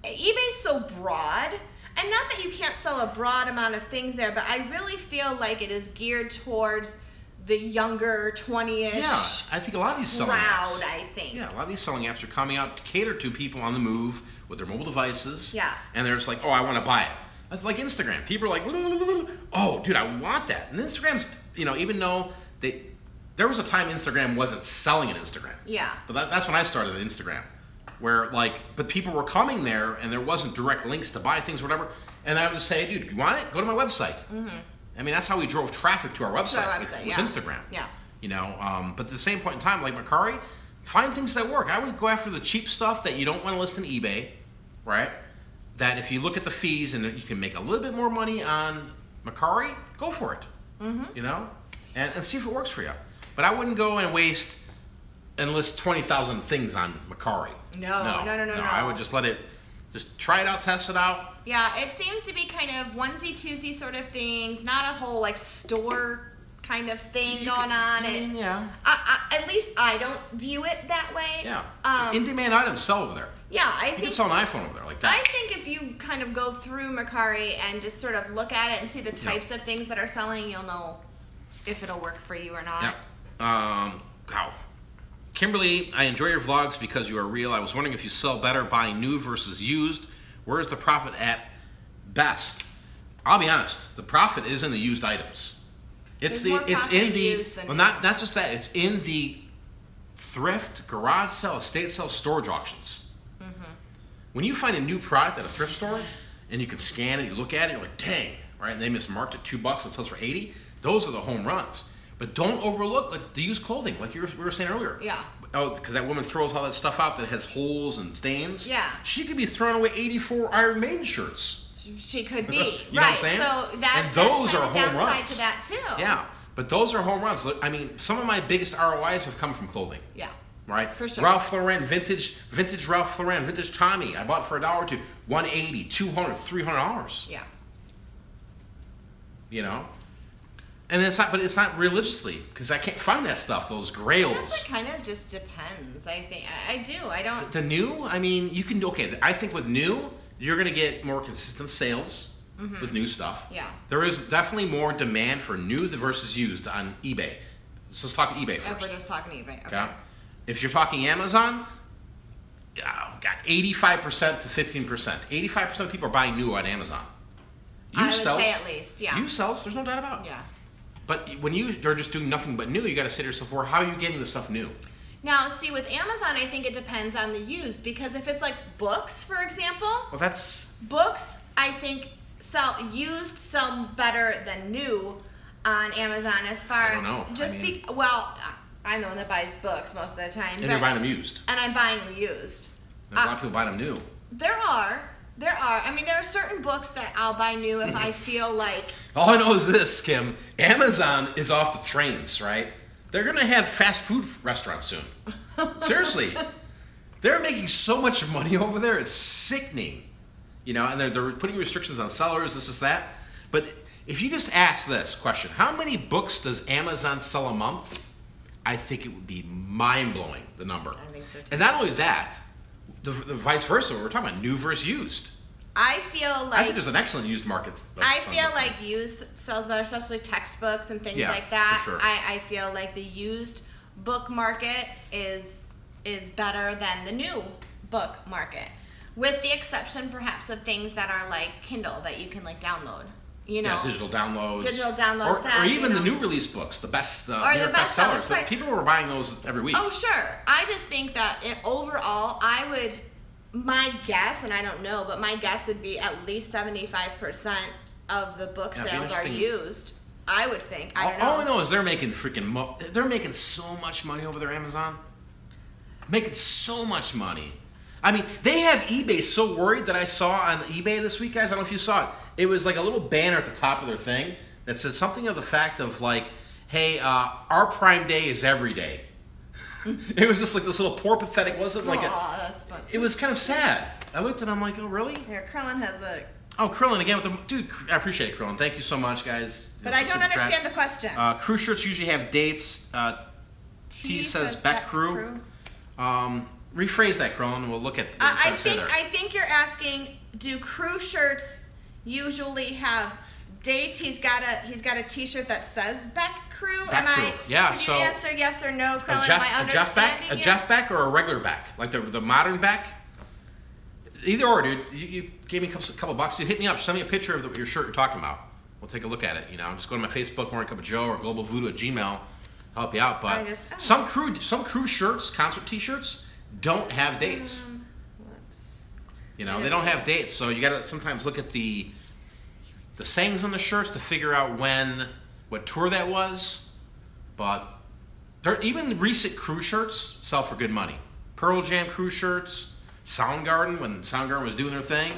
[SPEAKER 2] eBay's so broad. And not that you can't sell a broad amount of things there, but I really feel like it is geared towards the younger 20-ish
[SPEAKER 1] I think a lot of these selling
[SPEAKER 2] crowd,
[SPEAKER 1] apps.
[SPEAKER 2] I think.
[SPEAKER 1] Yeah, a lot of these selling apps are coming out to cater to people on the move with their mobile devices.
[SPEAKER 2] Yeah.
[SPEAKER 1] And they're just like, oh, I want to buy it. That's like Instagram. People are like, oh, dude, I want that. And Instagram's, you know, even though there was a time Instagram wasn't selling an Instagram.
[SPEAKER 2] Yeah.
[SPEAKER 1] But that's when I started at Instagram. Where but people were coming there and there wasn't direct links to buy things or whatever, and I would just say, hey, dude, you want it? Go to my website. I mean, that's how we drove traffic to our website. It was Instagram.
[SPEAKER 2] Yeah.
[SPEAKER 1] You know, but at the same point in time, like Mercari, find things that work. I would go after the cheap stuff that you don't want to list on eBay, right? That if you look at the fees and you can make a little bit more money on Mercari, go for it. You know, and see if it works for you. But I wouldn't go and waste and list 20,000 things on Mercari.
[SPEAKER 2] No.
[SPEAKER 1] I would just just try it out, test it out.
[SPEAKER 2] Yeah, it seems to be kind of onesie twosie sort of things, not a whole like store kind of thing going on.
[SPEAKER 1] Yeah.
[SPEAKER 2] At least I don't view it that way.
[SPEAKER 1] Yeah. In-demand items sell over there.
[SPEAKER 2] Yeah,
[SPEAKER 1] you can sell an iPhone over there like that.
[SPEAKER 2] I think if you kind of go through Mercari and just sort of look at it and see the types of things that are selling, you'll know if it'll work for you or not.
[SPEAKER 1] Yeah. Wow. Kimberly, I enjoy your vlogs because you are real. I was wondering if you sell better buying new versus used. Where is the profit at best? I'll be honest. The profit is in the used items. It's not just that. It's in the thrift, garage sale, estate sale, storage auctions. When you find a new product at a thrift store and you can scan it, you look at it, you're like, dang, right? And they mismarked it $2, it sells for $80. Those are the home runs. But don't overlook like the used clothing, like we were saying earlier.
[SPEAKER 2] Yeah.
[SPEAKER 1] Oh, because that woman throws all that stuff out that has holes and stains.
[SPEAKER 2] Yeah.
[SPEAKER 1] She could be throwing away 84 Iron Maiden shirts.
[SPEAKER 2] She could be.
[SPEAKER 1] You
[SPEAKER 2] right.
[SPEAKER 1] know what I'm saying?
[SPEAKER 2] So
[SPEAKER 1] and those are home
[SPEAKER 2] downside
[SPEAKER 1] runs.
[SPEAKER 2] to that too.
[SPEAKER 1] Yeah. But those are home runs. I mean, some of my biggest ROIs have come from clothing.
[SPEAKER 2] Yeah.
[SPEAKER 1] Right?
[SPEAKER 2] For sure.
[SPEAKER 1] Ralph Lauren, vintage Ralph Lauren, vintage Tommy. I bought it for $1 or $2. $180, $200, $300.
[SPEAKER 2] Yeah.
[SPEAKER 1] You know? And it's not religiously, because I can't find that stuff, those grails.
[SPEAKER 2] I guess it kind of just depends, I think. I don't.
[SPEAKER 1] The new, I mean, you can, I think with new, you're going to get more consistent sales with new stuff.
[SPEAKER 2] Yeah.
[SPEAKER 1] There is definitely more demand for new versus used on eBay. So let's talk eBay first.
[SPEAKER 2] If we're just talking eBay, okay.
[SPEAKER 1] If you're talking Amazon, got 85% to 15%. 85% of people are buying new on Amazon.
[SPEAKER 2] I would say at least, yeah.
[SPEAKER 1] Used sells, there's no doubt about it.
[SPEAKER 2] Yeah.
[SPEAKER 1] But when you're just doing nothing but new, you got to say to yourself, well, how are you getting the stuff new?
[SPEAKER 2] Now, see, with Amazon, I think it depends on the used, because if it's like books, for example,
[SPEAKER 1] Well, that's
[SPEAKER 2] books, I think used sell better than new on Amazon as far.
[SPEAKER 1] I don't know.
[SPEAKER 2] Well, I'm the one that buys books most of the time.
[SPEAKER 1] and you're buying them used.
[SPEAKER 2] And I'm buying them used.
[SPEAKER 1] There's a lot of people buying them new.
[SPEAKER 2] There are. I mean, there are certain books that I'll buy new if I feel like.
[SPEAKER 1] All I know is this, Kim. Amazon is off the trains, right? They're going to have fast food restaurants soon. Seriously. They're making so much money over there. It's sickening. You know, and they're putting restrictions on sellers, this is that. But if you just ask this question, how many books does Amazon sell a month? I think it would be mind-blowing, the number.
[SPEAKER 2] I think so too.
[SPEAKER 1] And not only that, the vice versa, we're talking about new versus used.
[SPEAKER 2] I feel like.
[SPEAKER 1] I think there's an excellent used market.
[SPEAKER 2] I feel like used sells better, especially textbooks and things like that.
[SPEAKER 1] For sure.
[SPEAKER 2] I feel like the used book market is better than the new book market, with the exception perhaps of things that are like Kindle that you can like download. You know,
[SPEAKER 1] digital downloads,
[SPEAKER 2] that,
[SPEAKER 1] or even the new release books, the best,
[SPEAKER 2] or the best sellers. Right.
[SPEAKER 1] People were buying those every week.
[SPEAKER 2] Oh, sure. I just think that overall, my guess, and I don't know, but my guess would be at least 75% of the book sales are used. I would think. I don't know.
[SPEAKER 1] All I know is they're making they're making so much money over there, Amazon. Making so much money. I mean, they have eBay so worried that I saw on eBay this week, guys. I don't know if you saw it. It was like a little banner at the top of their thing that said something of the fact of like, hey, our Prime Day is every day. It was just like this little poor pathetic, wasn't like
[SPEAKER 2] that's funny.
[SPEAKER 1] It was kind of sad. I looked and I'm like, oh, really?
[SPEAKER 2] Yeah, Krillin has a...
[SPEAKER 1] Oh, Krillin again with the... Dude, I appreciate it, Krillin. Thank you so much, guys.
[SPEAKER 2] But I don't understand the question.
[SPEAKER 1] Crew shirts usually have dates. T says Beck Crew. Rephrase that, Krillin, and we'll look at
[SPEAKER 2] I think you're asking, do crew shirts usually have dates? He's got a T-shirt that says Beck Crew.
[SPEAKER 1] Yeah.
[SPEAKER 2] Can you answer yes or no, Krillin?
[SPEAKER 1] A Jeff Beck or a regular Beck, like the modern Beck? Either or, dude. You gave me a couple bucks. You hit me up. Send me a picture of your shirt you're talking about. We'll take a look at it. You know, just go to my Facebook, Morning Cup of Joe, or globalvoodoo@gmail. I'll help you out. But some crew shirts, concert T-shirts, don't have dates. You know, they don't have dates, so you gotta sometimes look at the sayings on the shirts to figure out what tour that was. But even recent crew shirts sell for good money. Pearl Jam crew shirts, Soundgarden, when Soundgarden was doing their thing,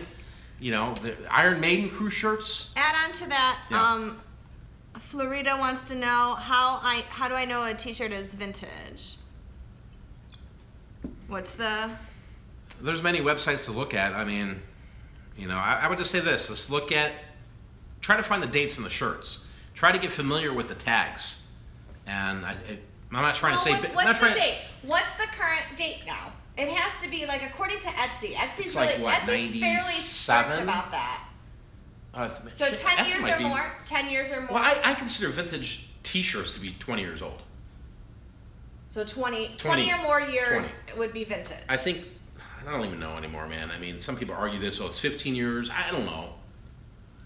[SPEAKER 1] you know, the Iron Maiden crew shirts.
[SPEAKER 2] Add on to that, Florida wants to know how do I know a T-shirt is vintage? There's
[SPEAKER 1] many websites to look at. I mean, you know, I would just say this. Let's try to find the dates in the shirts. Try to get familiar with the tags. And I'm not trying to say...
[SPEAKER 2] What's the date? What's the current date now? It has to be, like, according to Etsy. Etsy's fairly strict about that. So 10 years or more? 10 years or more?
[SPEAKER 1] Well, I consider vintage T-shirts to be 20 years old.
[SPEAKER 2] So 20 or more years would be vintage.
[SPEAKER 1] I don't even know anymore, man. I mean, some people argue this, it's 15 years. I don't know.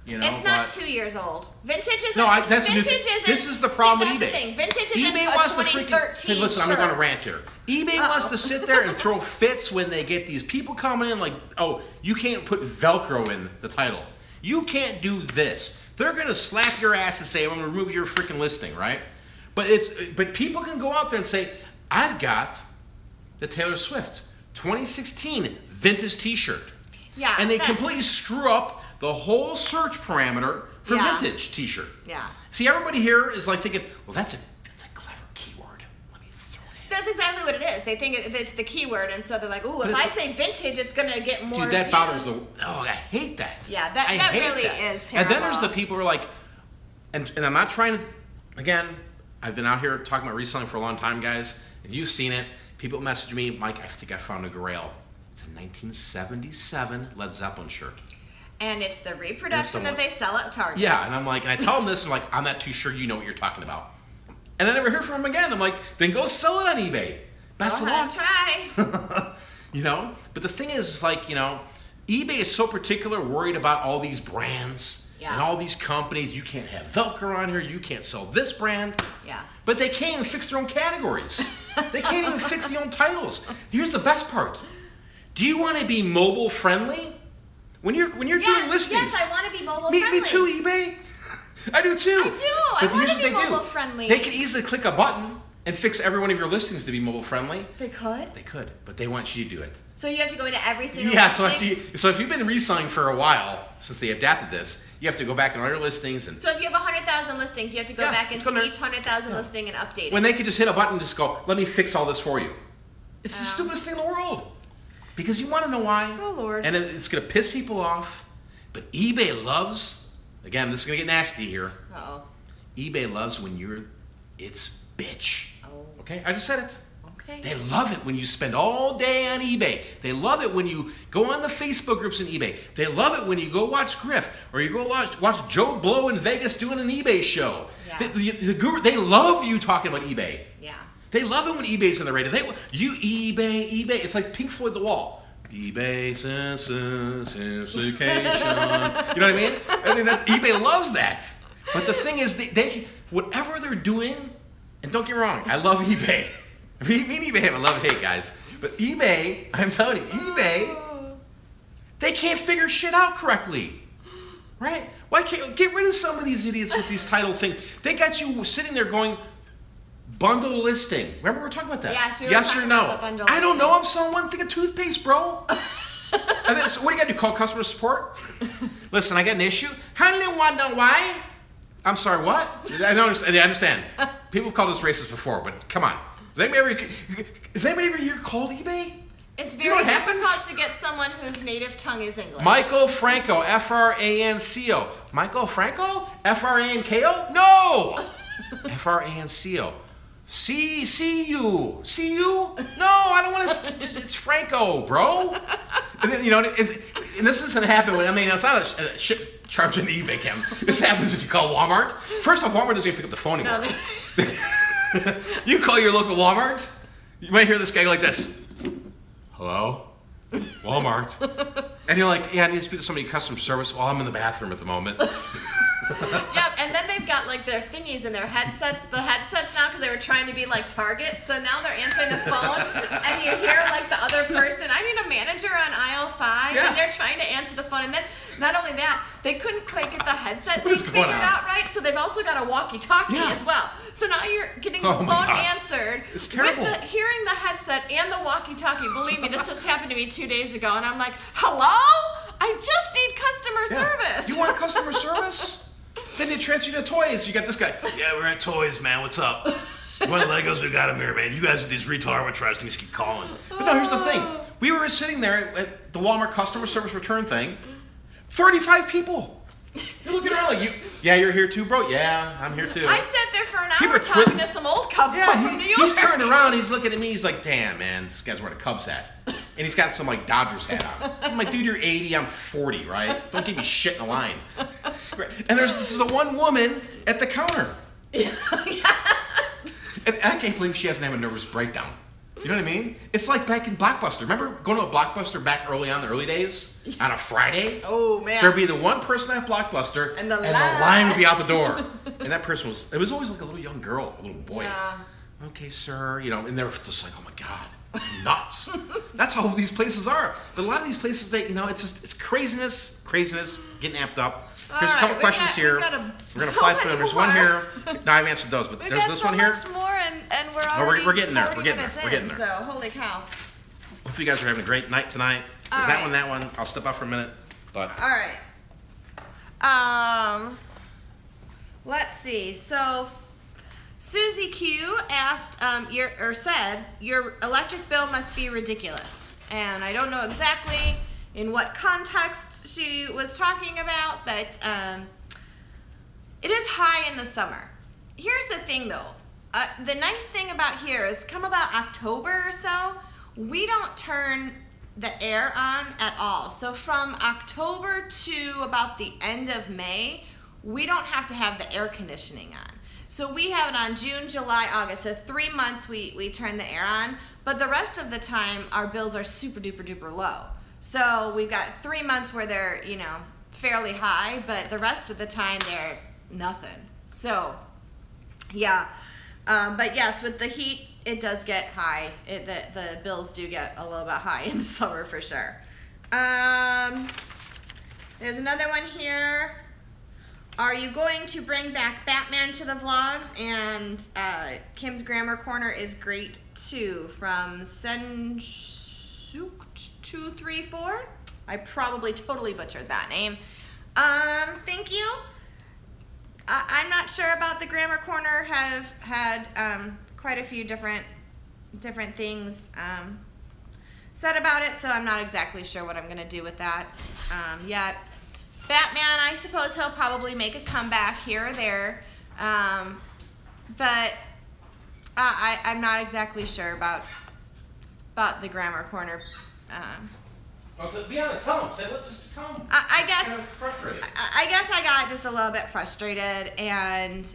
[SPEAKER 1] You know,
[SPEAKER 2] it's not 2 years old. Vintage isn't.
[SPEAKER 1] No, this is the problem with eBay.
[SPEAKER 2] The thing. Vintage isn't
[SPEAKER 1] eBay wants to freaking... Listen, I'm going to rant here. eBay wants to sit there and throw fits when they get these people coming in like, oh, you can't put Velcro in the title. You can't do this. They're going to slap your ass and say, I'm going to remove your freaking listing, right? But people can go out there and say, I've got the Taylor Swift 2016 vintage T-shirt.
[SPEAKER 2] Yeah.
[SPEAKER 1] And they completely screw up the whole search parameter for vintage T-shirt.
[SPEAKER 2] Yeah.
[SPEAKER 1] See, everybody here is like thinking, well, that's a clever keyword. Let me throw it in.
[SPEAKER 2] That's exactly what it is. They think it's the keyword, and so they're like, ooh, if I say vintage, it's going to get more
[SPEAKER 1] Dude, that
[SPEAKER 2] views.
[SPEAKER 1] bothers I hate that.
[SPEAKER 2] Yeah, that really is terrible.
[SPEAKER 1] And then there's the people who are like, and I'm not trying to, again, I've been out here talking about reselling for a long time, guys. If you've seen it, people message me, Mike, I think I found a grail. It's a 1977 Led Zeppelin shirt.
[SPEAKER 2] And it's the reproduction that they sell at Target.
[SPEAKER 1] Yeah, and I'm like, and I tell them this, and I'm like, I'm not too sure you know what you're talking about. And I never hear from them again. I'm like, then go sell it on eBay. Best
[SPEAKER 2] Go
[SPEAKER 1] of
[SPEAKER 2] ahead,
[SPEAKER 1] luck.
[SPEAKER 2] try.
[SPEAKER 1] You know? But the thing is, like, you know, eBay is so particular, worried about all these brands and all these companies. You can't have Velcro on here. You can't sell this brand.
[SPEAKER 2] Yeah.
[SPEAKER 1] But they can't even fix their own categories. They can't even fix their own titles. Here's the best part. Do you want to be mobile friendly? When you're doing listings.
[SPEAKER 2] Yes, I want to be mobile friendly.
[SPEAKER 1] Me too, eBay. I do too.
[SPEAKER 2] I do. I want to be mobile friendly.
[SPEAKER 1] They can easily click a button and fix every one of your listings to be mobile friendly.
[SPEAKER 2] They could?
[SPEAKER 1] They could, but they want you to do it.
[SPEAKER 2] So you have to go into every single
[SPEAKER 1] listing? So if you've been reselling for a while, since they adapted this, you have to go back on all your listings. And
[SPEAKER 2] so if you have 100,000 listings, you have to go back into each 100,000 listing and update it.
[SPEAKER 1] When they could just hit a button and just go, let me fix all this for you. It's the stupidest thing in the world. Because you want to know why.
[SPEAKER 2] Oh, Lord.
[SPEAKER 1] And it's going to piss people off. But eBay loves, again, this is going to get nasty here.
[SPEAKER 2] Uh-oh.
[SPEAKER 1] eBay loves when you're its bitch.
[SPEAKER 2] Oh.
[SPEAKER 1] Okay? I just said it.
[SPEAKER 2] Okay.
[SPEAKER 1] They love it when you spend all day on eBay. They love it when you go on the Facebook groups in eBay. They love it when you go watch Griff or you go watch Joe Blow in Vegas doing an eBay show.
[SPEAKER 2] Yeah.
[SPEAKER 1] The guru, they love you talking about eBay.
[SPEAKER 2] Yeah.
[SPEAKER 1] They love it when eBay's in the radar. eBay. It's like Pink Floyd The Wall. eBay simplification. You know what I mean? I mean eBay loves that. But the thing is, they whatever they're doing, and don't get me wrong, I love eBay. Me and eBay have a love-hate, guys. But eBay, I'm telling you, eBay, they can't figure shit out correctly. Right? Why can't get rid of some of these idiots with these title things? They got you sitting there going, bundle listing. Remember we were talking about that?
[SPEAKER 2] Yes, we were talking about the bundle
[SPEAKER 1] I don't
[SPEAKER 2] listing.
[SPEAKER 1] know. I'm selling one thing of toothpaste, bro. And then, so what do you got to do? Call customer support? Listen, I got an issue. Honey, wonder why? I'm sorry, what? I don't understand. I understand. People have called us racist before, but come on. Has anybody ever here called eBay?
[SPEAKER 2] It's very difficult to get someone whose native tongue is English.
[SPEAKER 1] Michael Franco, Franco. Michael Franco? Franko? No! Franco. See you? No, I don't want to. It's Franco, bro. And then, you know, and this doesn't happen when, I mean, it's not a shit charging the eBay cam. This happens if you call Walmart. First off, Walmart doesn't even pick up the phone anymore. No, you call your local Walmart, you might hear this guy like this. Hello? Walmart. And you're like, yeah, I need to speak to somebody in customer service. Well, I'm in the bathroom at the moment.
[SPEAKER 2] Yep, and then they've got like their thingies and their headsets, the headsets now, because they were trying to be like Target. So now they're answering the phone, and you hear like the other person. I mean, a manager on aisle 5, and they're trying to answer the phone. And then not only that, they couldn't quite get the headset thing figured out right. So they've also got a walkie-talkie as well. So now you're getting the phone answered.
[SPEAKER 1] It's terrible.
[SPEAKER 2] With hearing the headset and the walkie-talkie. Believe me, this just happened to me 2 days ago, and I'm like, hello? I just need customer service.
[SPEAKER 1] You want customer service? Then they transfer you to toys. You got this guy. Yeah, we're at toys, man. What's up? You want Legos? We got them here, man. You guys with these retail arbitrage things keep calling. But no, here's the thing. We were sitting there at the Walmart customer service return thing. 35 people. You're looking around like, you're here too, bro? Yeah, I'm here too.
[SPEAKER 2] I sat there for an hour talking to some old couple from New York.
[SPEAKER 1] He's turned around, he's looking at me, he's like, damn, man, this guy's wearing a Cubs hat. And he's got some, like, Dodgers hat on. I'm like, dude, you're 80, I'm 40, right? Don't give me shit in a line. And this is a one woman at the counter. And I can't believe she hasn't had a nervous breakdown. You know what I mean? It's like back in Blockbuster. Remember going to a Blockbuster back early on, the early days? On a Friday?
[SPEAKER 2] Oh, man.
[SPEAKER 1] There'd be the one person at Blockbuster, and the line would be out the door. And that person it was always like a little young girl, a little boy. Yeah. Okay, sir. You know, and they were just like, oh my God, it's nuts. That's how these places are. But a lot of these places, it's craziness, getting amped up. There's a couple questions here. We're going to fly through them. There's one here. No, I've answered those, but there's this one here.
[SPEAKER 2] We've got so much more, and we're already
[SPEAKER 1] we're getting there. We're
[SPEAKER 2] 40
[SPEAKER 1] getting
[SPEAKER 2] minutes
[SPEAKER 1] there. We're getting
[SPEAKER 2] in,
[SPEAKER 1] there.
[SPEAKER 2] so holy cow.
[SPEAKER 1] Hopefully you guys are having a great night tonight. There's that one. I'll step out for a minute. But
[SPEAKER 2] all right. Let's see. So Susie Q asked, said, your electric bill must be ridiculous. And I don't know exactly in what context she was talking about, but it is high in the summer. Here's the thing though. The nice thing about here is come about October or so, we don't turn the air on at all. So from October to about the end of May, we don't have to have the air conditioning on. So we have it on June, July, August. So 3 months we turn the air on. But the rest of the time, our bills are super duper duper low. So we've got 3 months where they're, you know, fairly high, but the rest of the time they're nothing. So, yeah. But yes, with the heat, it does get high. The bills do get a little bit high in the summer for sure. There's another one here. Are you going to bring back Batman to the vlogs? And Kim's Grammar Corner is great too, from Sensuk234. I probably totally butchered that name. Thank you. I'm not sure about the Grammar Corner. Have had quite a few different things said about it, so I'm not exactly sure what I'm gonna do with that yet. Batman, I suppose he'll probably make a comeback here or there, but I'm not exactly sure about the Grammar Corner.
[SPEAKER 1] Well, to be honest, tell him. Just tell him.
[SPEAKER 2] I guess.
[SPEAKER 1] Kind of frustrated.
[SPEAKER 2] I guess I got just a little bit frustrated, and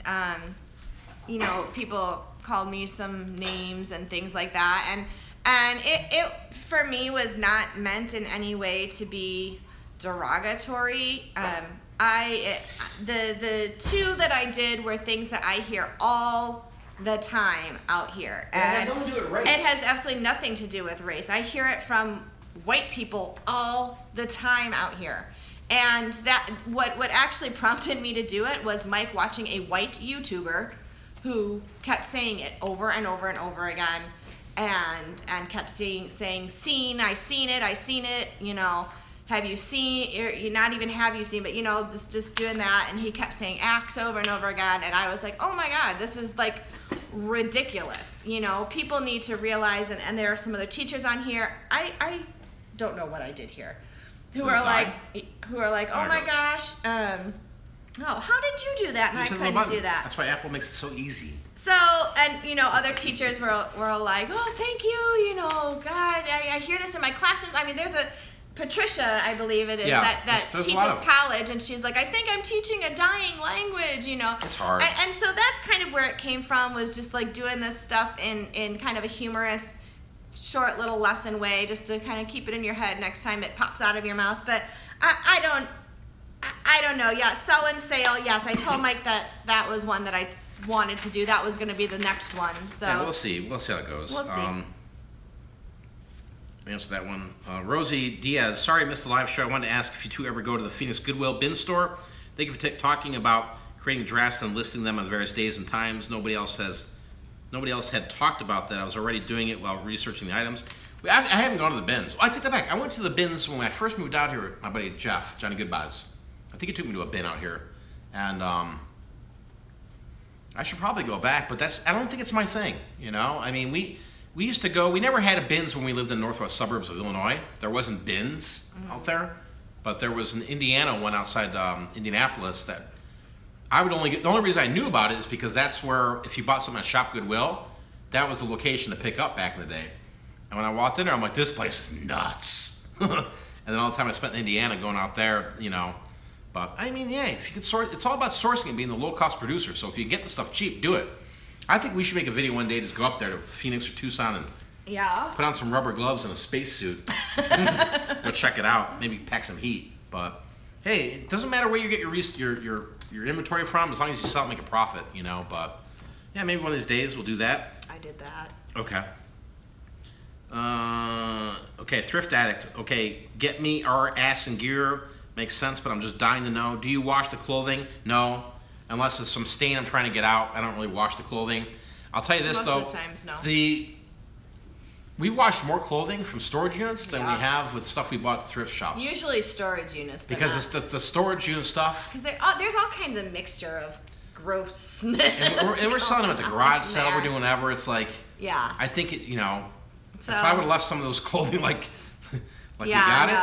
[SPEAKER 2] you know, people called me some names and things like that, and it for me was not meant in any way to be derogatory. The two that I did were things that I hear all the time out here,
[SPEAKER 1] and it has nothing to do with race.
[SPEAKER 2] It has absolutely nothing to do with race. I hear it from white people all the time out here, and that what actually prompted me to do it was Mike watching a white YouTuber who kept saying it over and over and over again, and kept saying seen, I seen it, you know, have you seen, you not even have you seen, but you know, just doing that, and he kept saying axe over and over again, and I was like, oh my god, this is like ridiculous. You know, people need to realize, and there are some other teachers on here, I don't know what I did here, who are like, oh my gosh, oh, how did you do that? And I couldn't do that.
[SPEAKER 1] That's why Apple makes it so easy.
[SPEAKER 2] So, and you know, other teachers were like, oh, thank you, you know, God, I hear this in my classroom. I mean, there's a Patricia, I believe it is, that teaches college, and she's like, I think I'm teaching a dying language, you know.
[SPEAKER 1] It's hard.
[SPEAKER 2] And so that's kind of where it came from, was just like doing this stuff in kind of a humorous, short little lesson way, just to kind of keep it in your head next time it pops out of your mouth. But I don't know. Yeah, sell and sale. Yes, I told Mike that was one that I wanted to do. That was going to be the next one. So
[SPEAKER 1] yeah, we'll see. We'll see how it goes.
[SPEAKER 2] We'll see.
[SPEAKER 1] Answer that one. Rosie Diaz, sorry I missed the live show. I wanted to ask if you two ever go to the Phoenix Goodwill bin store. Thank you for talking about creating drafts and listing them on various days and times. Nobody else had talked about that. I was already doing it while researching the items. I haven't gone to the bins. I take that back. I went to the bins when I first moved out here with my buddy Jeff, Johnny Goodbyes. I think he took me to a bin out here, and I should probably go back, but I don't think it's my thing. You know, I mean, we used to go. We never had a bins when we lived in the northwest suburbs of Illinois. There wasn't bins out there, but there was an Indiana one outside Indianapolis that I would only get. The only reason I knew about it is because that's where, if you bought something at Shop Goodwill, that was the location to pick up back in the day. And when I walked in there, I'm like, this place is nuts. And then all the time I spent in Indiana going out there, you know. But I mean, yeah, if you could sort, it's all about sourcing and being the low-cost producer. So if you get the stuff cheap, do it. I think we should make a video one day, just go up there to Phoenix or Tucson and put on some rubber gloves and a spacesuit. Go check it out. Maybe pack some heat. But hey, it doesn't matter where you get your inventory from, as long as you sell it, make a profit, you know. But yeah, maybe one of these days we'll do that.
[SPEAKER 2] I did that.
[SPEAKER 1] Okay. Okay, Thrift Addict. Okay, get me our ass and gear. Makes sense, but I'm just dying to know. Do you wash the clothing? No. Unless it's some stain I'm trying to get out, I don't really wash the clothing. I'll tell you this, though.
[SPEAKER 2] Most of the times, no.
[SPEAKER 1] We wash more clothing from storage units than we have with stuff we bought at thrift shops.
[SPEAKER 2] Usually storage units, but
[SPEAKER 1] because it's the storage unit stuff.
[SPEAKER 2] Because there's all kinds of mixture of grossness.
[SPEAKER 1] And we're selling them at the garage sale. We're doing whatever. It's like,
[SPEAKER 2] yeah.
[SPEAKER 1] I think it, you know,
[SPEAKER 2] so,
[SPEAKER 1] if I would have left some of those clothing like we got it.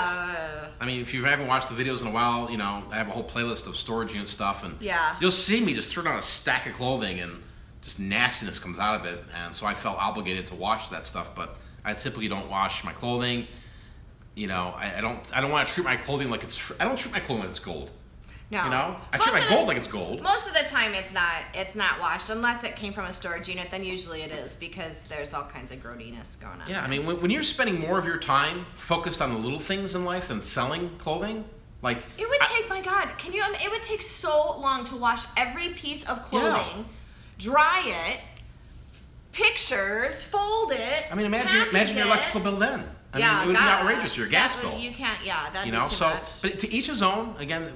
[SPEAKER 1] I mean, if you haven't watched the videos in a while, you know, I have a whole playlist of storage unit stuff, and you'll see me just throw down a stack of clothing, and just nastiness comes out of it, and so I felt obligated to wash that stuff. But I typically don't wash my clothing. You know, I don't want to treat my clothing like I don't treat my clothing like it's gold.
[SPEAKER 2] No.
[SPEAKER 1] You know, I treat my gold like it's gold.
[SPEAKER 2] Most of the time, it's not washed unless it came from a storage unit. Then usually it is because there's all kinds of grody-ness going on.
[SPEAKER 1] Yeah, I mean, when you're spending more of your time focused on the little things in life than selling clothing, like
[SPEAKER 2] it would take. My God, it would take so long to wash every piece of clothing, dry it, pictures, fold it.
[SPEAKER 1] I mean, imagine your electrical bill then. I mean, it would be outrageous. Your gas bill.
[SPEAKER 2] You can't. Yeah, that'd
[SPEAKER 1] you
[SPEAKER 2] be
[SPEAKER 1] know.
[SPEAKER 2] too
[SPEAKER 1] So,
[SPEAKER 2] much.
[SPEAKER 1] but to each his own. Again,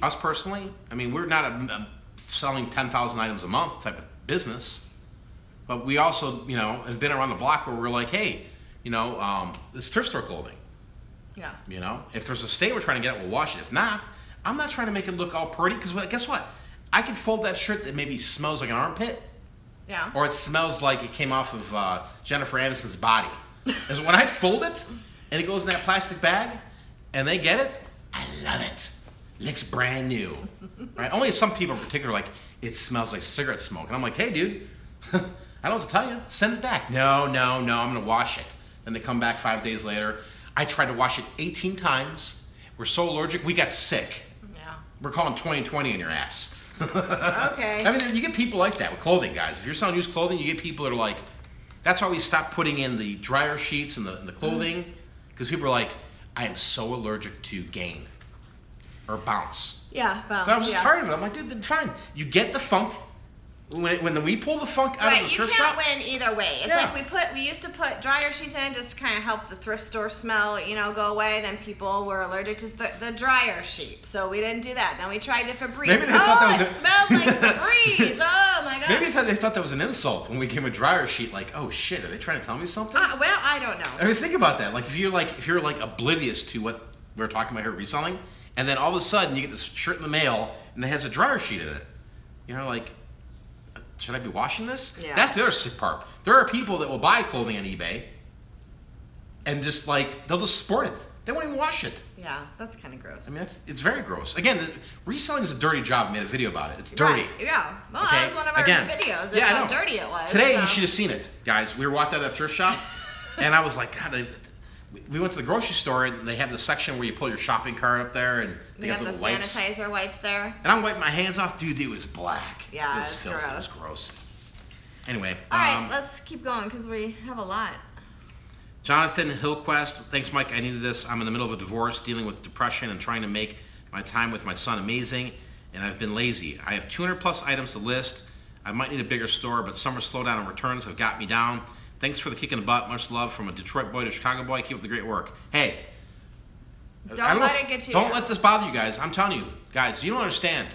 [SPEAKER 1] us personally. I mean, we're not a selling 10,000 items a month type of business, but we also, you know, have been around the block where we're like, hey, you know, this thrift store clothing.
[SPEAKER 2] Yeah.
[SPEAKER 1] You know, if there's a state we're trying to get it, we'll wash it. If not, I'm not trying to make it look all pretty because guess what? I can fold that shirt that maybe smells like an armpit.
[SPEAKER 2] Yeah.
[SPEAKER 1] Or it smells like it came off of Jennifer Aniston's body. Is when I fold it and it goes in that plastic bag and they get it, I love it. Looks brand new. Right? Only some people in particular like, it smells like cigarette smoke. And I'm like, hey, dude, I don't know what to tell you. Send it back. No, I'm going to wash it. Then they come back 5 days later. I tried to wash it 18 times. We're so allergic, we got sick.
[SPEAKER 2] Yeah.
[SPEAKER 1] We're calling 2020 in your ass.
[SPEAKER 2] Okay.
[SPEAKER 1] I mean, you get people like that with clothing, guys. If you're selling used clothing, you get people that are like, that's why we stopped putting in the dryer sheets and the clothing, because people are like, I am so allergic to gain or bounce.
[SPEAKER 2] Yeah, bounce.
[SPEAKER 1] But I was just tired of it. I'm like, dude, then fine. You get the funk. When we pull the funk out of the thrift shop.
[SPEAKER 2] You can't win either way. It's like we used to put dryer sheets in just to kind of help the thrift store smell, you know, go away. Then people were allergic to the dryer sheet, so we didn't do that. Then we tried the Febreze.
[SPEAKER 1] Maybe they thought that was
[SPEAKER 2] it smelled like Febreze. Oh my God.
[SPEAKER 1] Maybe they thought that was an insult when we gave a dryer sheet. Like, oh shit, are they trying to tell me something?
[SPEAKER 2] Well, I don't know.
[SPEAKER 1] I mean, think about that. Like, if you're oblivious to what we're talking about here, reselling, and then all of a sudden you get this shirt in the mail and it has a dryer sheet in it. You know, like, should I be washing this?
[SPEAKER 2] Yeah.
[SPEAKER 1] That's the other sick part. There are people that will buy clothing on eBay and just like, they'll just sport it. They won't even wash it.
[SPEAKER 2] Yeah, that's kind of gross.
[SPEAKER 1] I mean, it's very gross. Again, reselling is a dirty job. I made a video about it. It's dirty.
[SPEAKER 2] Right. Yeah. Well, that was one of our videos of how dirty it was.
[SPEAKER 1] Today, you should have seen it, guys. We were walking out of that thrift shop, and I was like, God, we went to the grocery store, and they have the section where you pull your shopping cart up there, and
[SPEAKER 2] they got the
[SPEAKER 1] wipes.
[SPEAKER 2] sanitizer wipes there.
[SPEAKER 1] And I'm wiping my hands off. Dude, it was black.
[SPEAKER 2] Yeah,
[SPEAKER 1] it was filthy.
[SPEAKER 2] gross.
[SPEAKER 1] It was gross. Anyway.
[SPEAKER 2] All right, let's keep going because we have a lot.
[SPEAKER 1] Jonathan Hillquest, thanks, Mike. I needed this. I'm in the middle of a divorce, dealing with depression, and trying to make my time with my son amazing, and I've been lazy. I have 200 plus items to list. I might need a bigger store, but summer slowdown and returns have got me down. Thanks for the kick in the butt. Much love from a Detroit boy to a Chicago boy. Keep up the great work. Hey.
[SPEAKER 2] Don't let it get you down.
[SPEAKER 1] Don't let this bother you guys. I'm telling you, guys, you don't understand.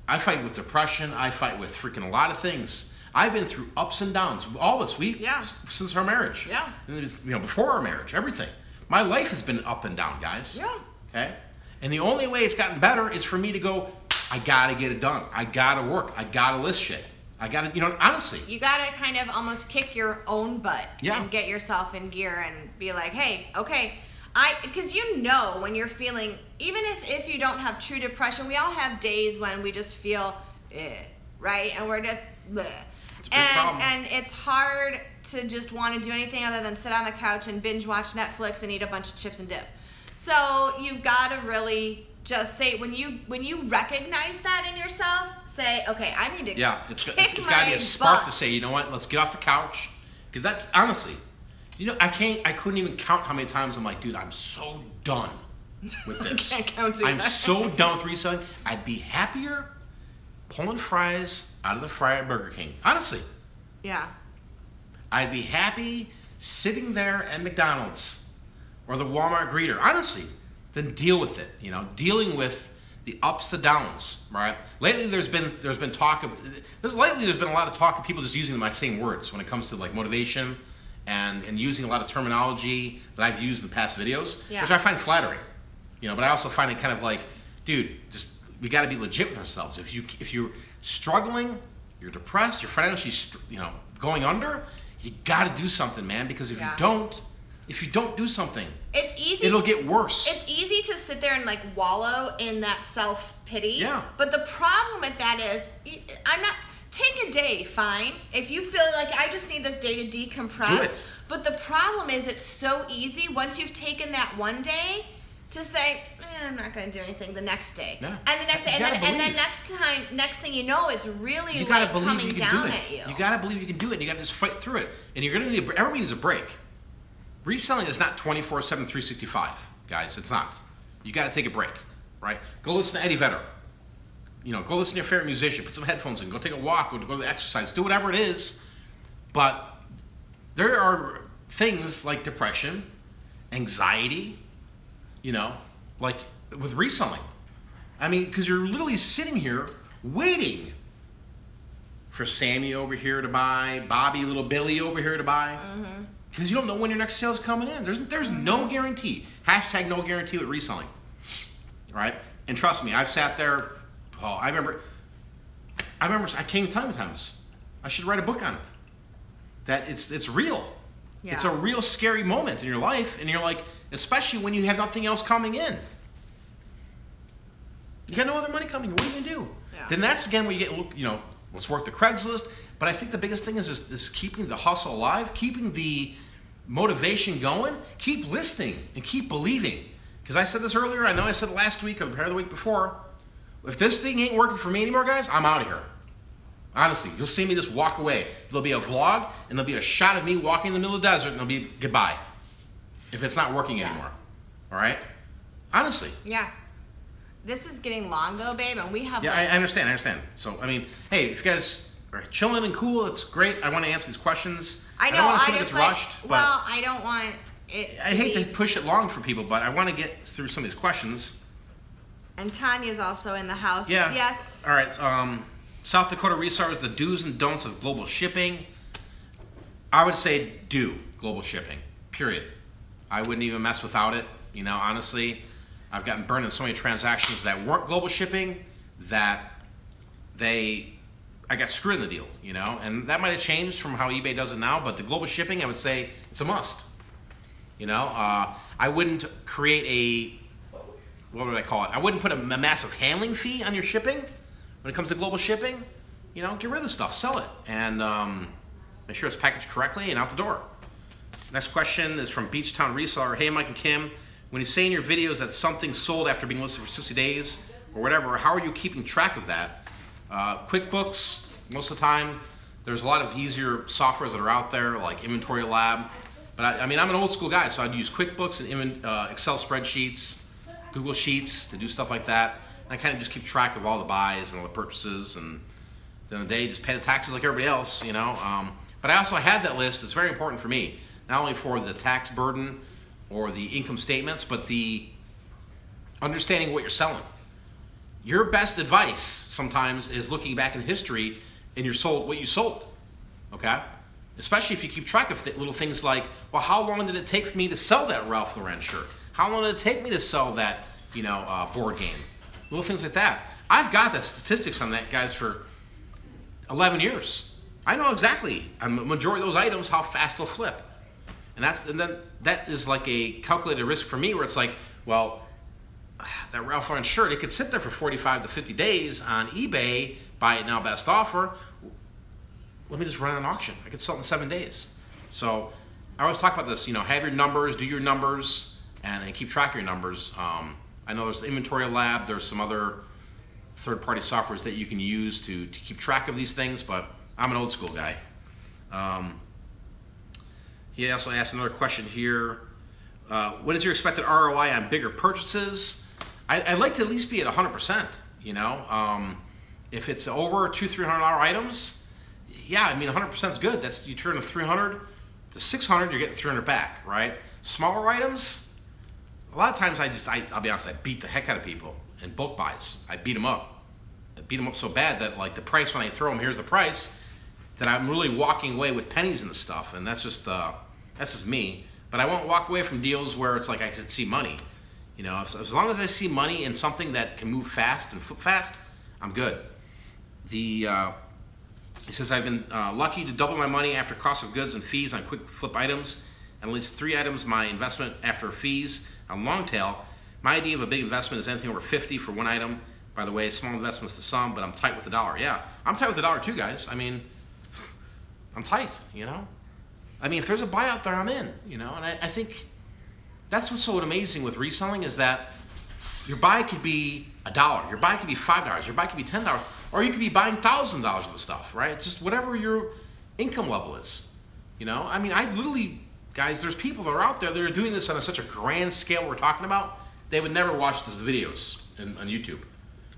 [SPEAKER 1] I fight with depression. I fight with freaking a lot of things. I've been through ups and downs. All of us, since our marriage.
[SPEAKER 2] Yeah.
[SPEAKER 1] And before our marriage, everything. My life has been up and down, guys.
[SPEAKER 2] Yeah.
[SPEAKER 1] Okay? And the only way it's gotten better is for me to go, I gotta get it done. I gotta work. I gotta list shit. I gotta, honestly.
[SPEAKER 2] You gotta kind of almost kick your own butt
[SPEAKER 1] and
[SPEAKER 2] get yourself in gear and be like, hey, okay. Because when you're feeling, even if you don't have true depression, we all have days when we just feel, right? And we're just, bleh. And it's hard to just want to do anything other than sit on the couch and binge watch Netflix and eat a bunch of chips and dip. So you've got to really just say, when you recognize that in yourself, say, okay, I need to
[SPEAKER 1] it's got to be a spark to say, you know what, let's get off the couch. Because that's, honestly, I couldn't even count how many times I'm like, dude, I'm so done with this.
[SPEAKER 2] I can't count
[SPEAKER 1] I'm so done with reselling. I'd be happier pulling fries out of the fryer at Burger King. Honestly.
[SPEAKER 2] Yeah.
[SPEAKER 1] I'd be happy sitting there at McDonald's or the Walmart greeter, honestly, than deal with it, dealing with the ups and downs, right? Lately there's been a lot of talk of people just using my same words when it comes to like motivation and using a lot of terminology that I've used in the past videos, which I find flattering. But I also find it kind of like, dude, we got to be legit with ourselves. If you're struggling, you're depressed, you're financially, going under, you got to do something, man. Because if you don't do something, it'll get worse.
[SPEAKER 2] It's easy to sit there and like wallow in that self-pity.
[SPEAKER 1] Yeah.
[SPEAKER 2] But the problem with that is, take a day, fine. If you feel like I just need this day to decompress.
[SPEAKER 1] Do it.
[SPEAKER 2] But the problem is it's so easy once you've taken that one day. to say, I'm not going to do anything the next day.
[SPEAKER 1] Yeah.
[SPEAKER 2] And the next day, and then next thing you know, it's really
[SPEAKER 1] you
[SPEAKER 2] like
[SPEAKER 1] believe
[SPEAKER 2] coming
[SPEAKER 1] you can
[SPEAKER 2] down
[SPEAKER 1] do it.
[SPEAKER 2] at you.
[SPEAKER 1] You got to believe you can do it, and you got to just fight through it. And you're going to need, everybody needs a break. Reselling is not 24/7, 365, guys. It's not. You got to take a break, right? Go listen to Eddie Vedder. You know, go listen to your favorite musician. Put some headphones in. Go take a walk. Go to the exercise. Do whatever it is. But there are things like depression, anxiety, you know, like with reselling. I mean, because you're literally sitting here waiting for Sammy over here to buy, Bobby, little Billy over here to buy. Because you don't know when your next sale's coming in. There's no guarantee. Hashtag no guarantee with reselling. Right? And trust me, I've sat there. Oh, I remember I came time and times. I should write a book on it. That it's real. Yeah. It's a real scary moment in your life, and you're like, especially when you have nothing else coming in. You got no other money coming in. What are you gonna do? Yeah. Then that's again where you get, you know, let's work the Craigslist. But I think the biggest thing is keeping the hustle alive, keeping the motivation going, keep listening and keep believing. Because I said this earlier, I know I said it last week or the week before. If this thing ain't working for me anymore, guys, I'm out of here. Honestly, you'll see me just walk away. There'll be a vlog and there'll be a shot of me walking in the middle of the desert and it'll be goodbye. If it's not working anymore. All right? Honestly.
[SPEAKER 2] Yeah. This is getting long though, babe, and we have.
[SPEAKER 1] Yeah, I understand. So, I mean, hey, if you guys are chilling and cool, it's great. I want to answer these questions.
[SPEAKER 2] I know.
[SPEAKER 1] I don't want to
[SPEAKER 2] just
[SPEAKER 1] get rushed.
[SPEAKER 2] Well, I don't want it.
[SPEAKER 1] I hate to push it long for people, but I want to get through some of these questions.
[SPEAKER 2] And Tanya's also in the house.
[SPEAKER 1] Yeah.
[SPEAKER 2] Yes.
[SPEAKER 1] All right. South Dakota resellers, the do's and don'ts of global shipping. I would say do global shipping. Period. I wouldn't even mess without it. You know, honestly, I've gotten burned in so many transactions that weren't global shipping that I got screwed in the deal, you know, and that might have changed from how eBay does it now, but the global shipping, I would say it's a must. You know, I wouldn't create what would I call it? I wouldn't put a massive handling fee on your shipping when it comes to global shipping. You know, get rid of the stuff, sell it, and make sure it's packaged correctly and out the door. Next question is from Beachtown Reseller. Hey, Mike and Kim, when you say in your videos that something sold after being listed for 60 days or whatever, how are you keeping track of that? QuickBooks, most of the time. There's a lot of easier softwares that are out there, like Inventory Lab. But I mean, I'm an old school guy, so I'd use QuickBooks and Excel spreadsheets, Google Sheets to do stuff like that. And I kind of just keep track of all the buys and all the purchases, and at the end of the day, just pay the taxes like everybody else, you know. But I also have that list. It's very important for me, not only for the tax burden or the income statements, but the understanding what you're selling. Your best advice sometimes is looking back in history and what you sold, okay? Especially if you keep track of little things like, well, how long did it take for me to sell that Ralph Lauren shirt? How long did it take me to sell that, you know, board game? Little things like that. I've got the statistics on that, guys, for 11 years. I know exactly, a majority of those items, how fast they'll flip. And then that is like a calculated risk for me where it's like, well, that Ralph Lauren shirt, it could sit there for 45 to 50 days on eBay, buy it now best offer. Let me just run an auction. I could sell it in 7 days. So I always talk about this, you know, have your numbers, do your numbers, and keep track of your numbers. I know there's Inventory Lab, there's some other third-party softwares that you can use to keep track of these things, but I'm an old school guy. He also asked another question here. What is your expected ROI on bigger purchases? I'd like to at least be at 100%, you know. If it's over $200-300 items, yeah, I mean 100% is good. That's, you turn a 300 to 600, you're getting 300 back, right? Smaller items, a lot of times I'll be honest, I beat the heck out of people in bulk buys. I beat them up. I beat them up so bad that like the price when I throw them, here's the price, that I'm really walking away with pennies in the stuff, and that's just me. But I won't walk away from deals where it's like I could see money. You know, as long as I see money in something that can move fast and flip fast, I'm good. He says, I've been lucky to double my money after cost of goods and fees on quick flip items, and at least 3 items my investment after fees on long tail. My idea of a big investment is anything over 50 for one item. By the way, small investments to some, but I'm tight with the dollar. Yeah, I'm tight with the dollar too, guys. I mean, I'm tight, you know? I mean, if there's a buy out there, I'm in, you know? And I think that's what's so amazing with reselling is that your buy could be $1, your buy could be $5, your buy could be $10, or you could be buying $1,000 of the stuff, right? It's just whatever your income level is. You know, I mean, I literally, guys, there's people that are out there that are doing this on such a grand scale we're talking about, they would never watch those videos on YouTube.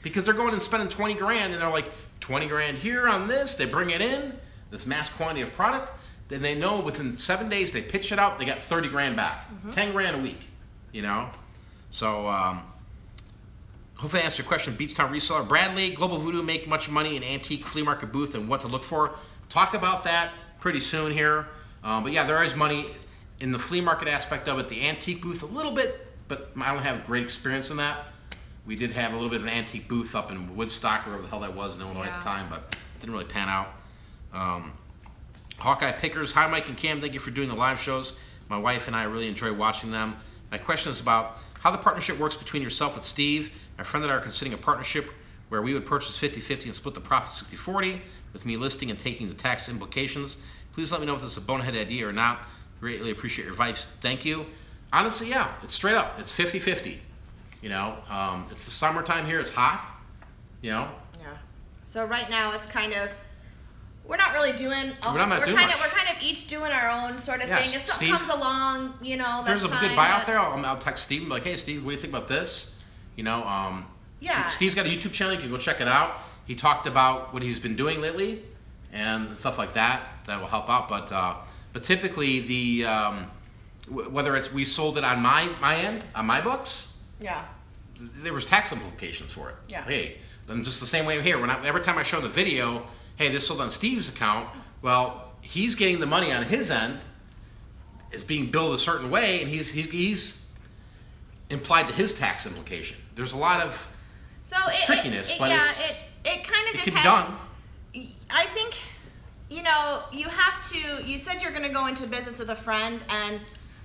[SPEAKER 1] Because they're going and spending 20 grand and they're like, 20 grand here on this, they bring it in, this mass quantity of product, then they know within 7 days they pitch it out, they got 30 grand back. 10 grand a week, you know? So, hopefully I answered your question. Beachtown Reseller. Bradley, Global Voodoo make much money in antique flea market booth and what to look for. Talk about that pretty soon here. But yeah, there is money in the flea market aspect of it. The antique booth a little bit, but I don't have great experience in that. We did have a little bit of an antique booth up in Woodstock, or wherever the hell that was in Illinois at the time, but didn't really pan out. Hawkeye Pickers. Hi, Mike and Cam. Thank you for doing the live shows. My wife and I really enjoy watching them. My question is about how the partnership works between yourself and Steve. My friend and I are considering a partnership where we would purchase 50-50 and split the profit 60-40, with me listing and taking the tax implications. Please let me know if this is a bonehead idea or not. Greatly appreciate your advice. Thank you. Honestly, yeah, it's straight up. It's 50-50. You know, it's the summertime here. It's hot. You know. Yeah.
[SPEAKER 2] So right now it's kind of, we're not really doing.
[SPEAKER 1] We're kind
[SPEAKER 2] of each doing our own sort of
[SPEAKER 1] yes,
[SPEAKER 2] thing. If something
[SPEAKER 1] Steve,
[SPEAKER 2] comes along, you know, that's
[SPEAKER 1] fine. There's a good buy out there. I'll text Steve and be like, hey, Steve, what do you think about this? You know,
[SPEAKER 2] yeah.
[SPEAKER 1] Steve's got a YouTube channel. You can go check it out. He talked about what he's been doing lately and stuff like that. That will help out. But typically the whether it's we sold it on my end on my books.
[SPEAKER 2] Yeah.
[SPEAKER 1] There was tax implications for it.
[SPEAKER 2] Yeah.
[SPEAKER 1] Hey, then just the same way here. Every time I show the video, hey, this sold on Steve's account. Well, he's getting the money on his end. It's being billed a certain way, and he's implied to his tax implication. There's a lot of trickiness, but
[SPEAKER 2] it kind of depends.
[SPEAKER 1] It can be done.
[SPEAKER 2] I think, you know, you have to. You said you're going to go into business with a friend, and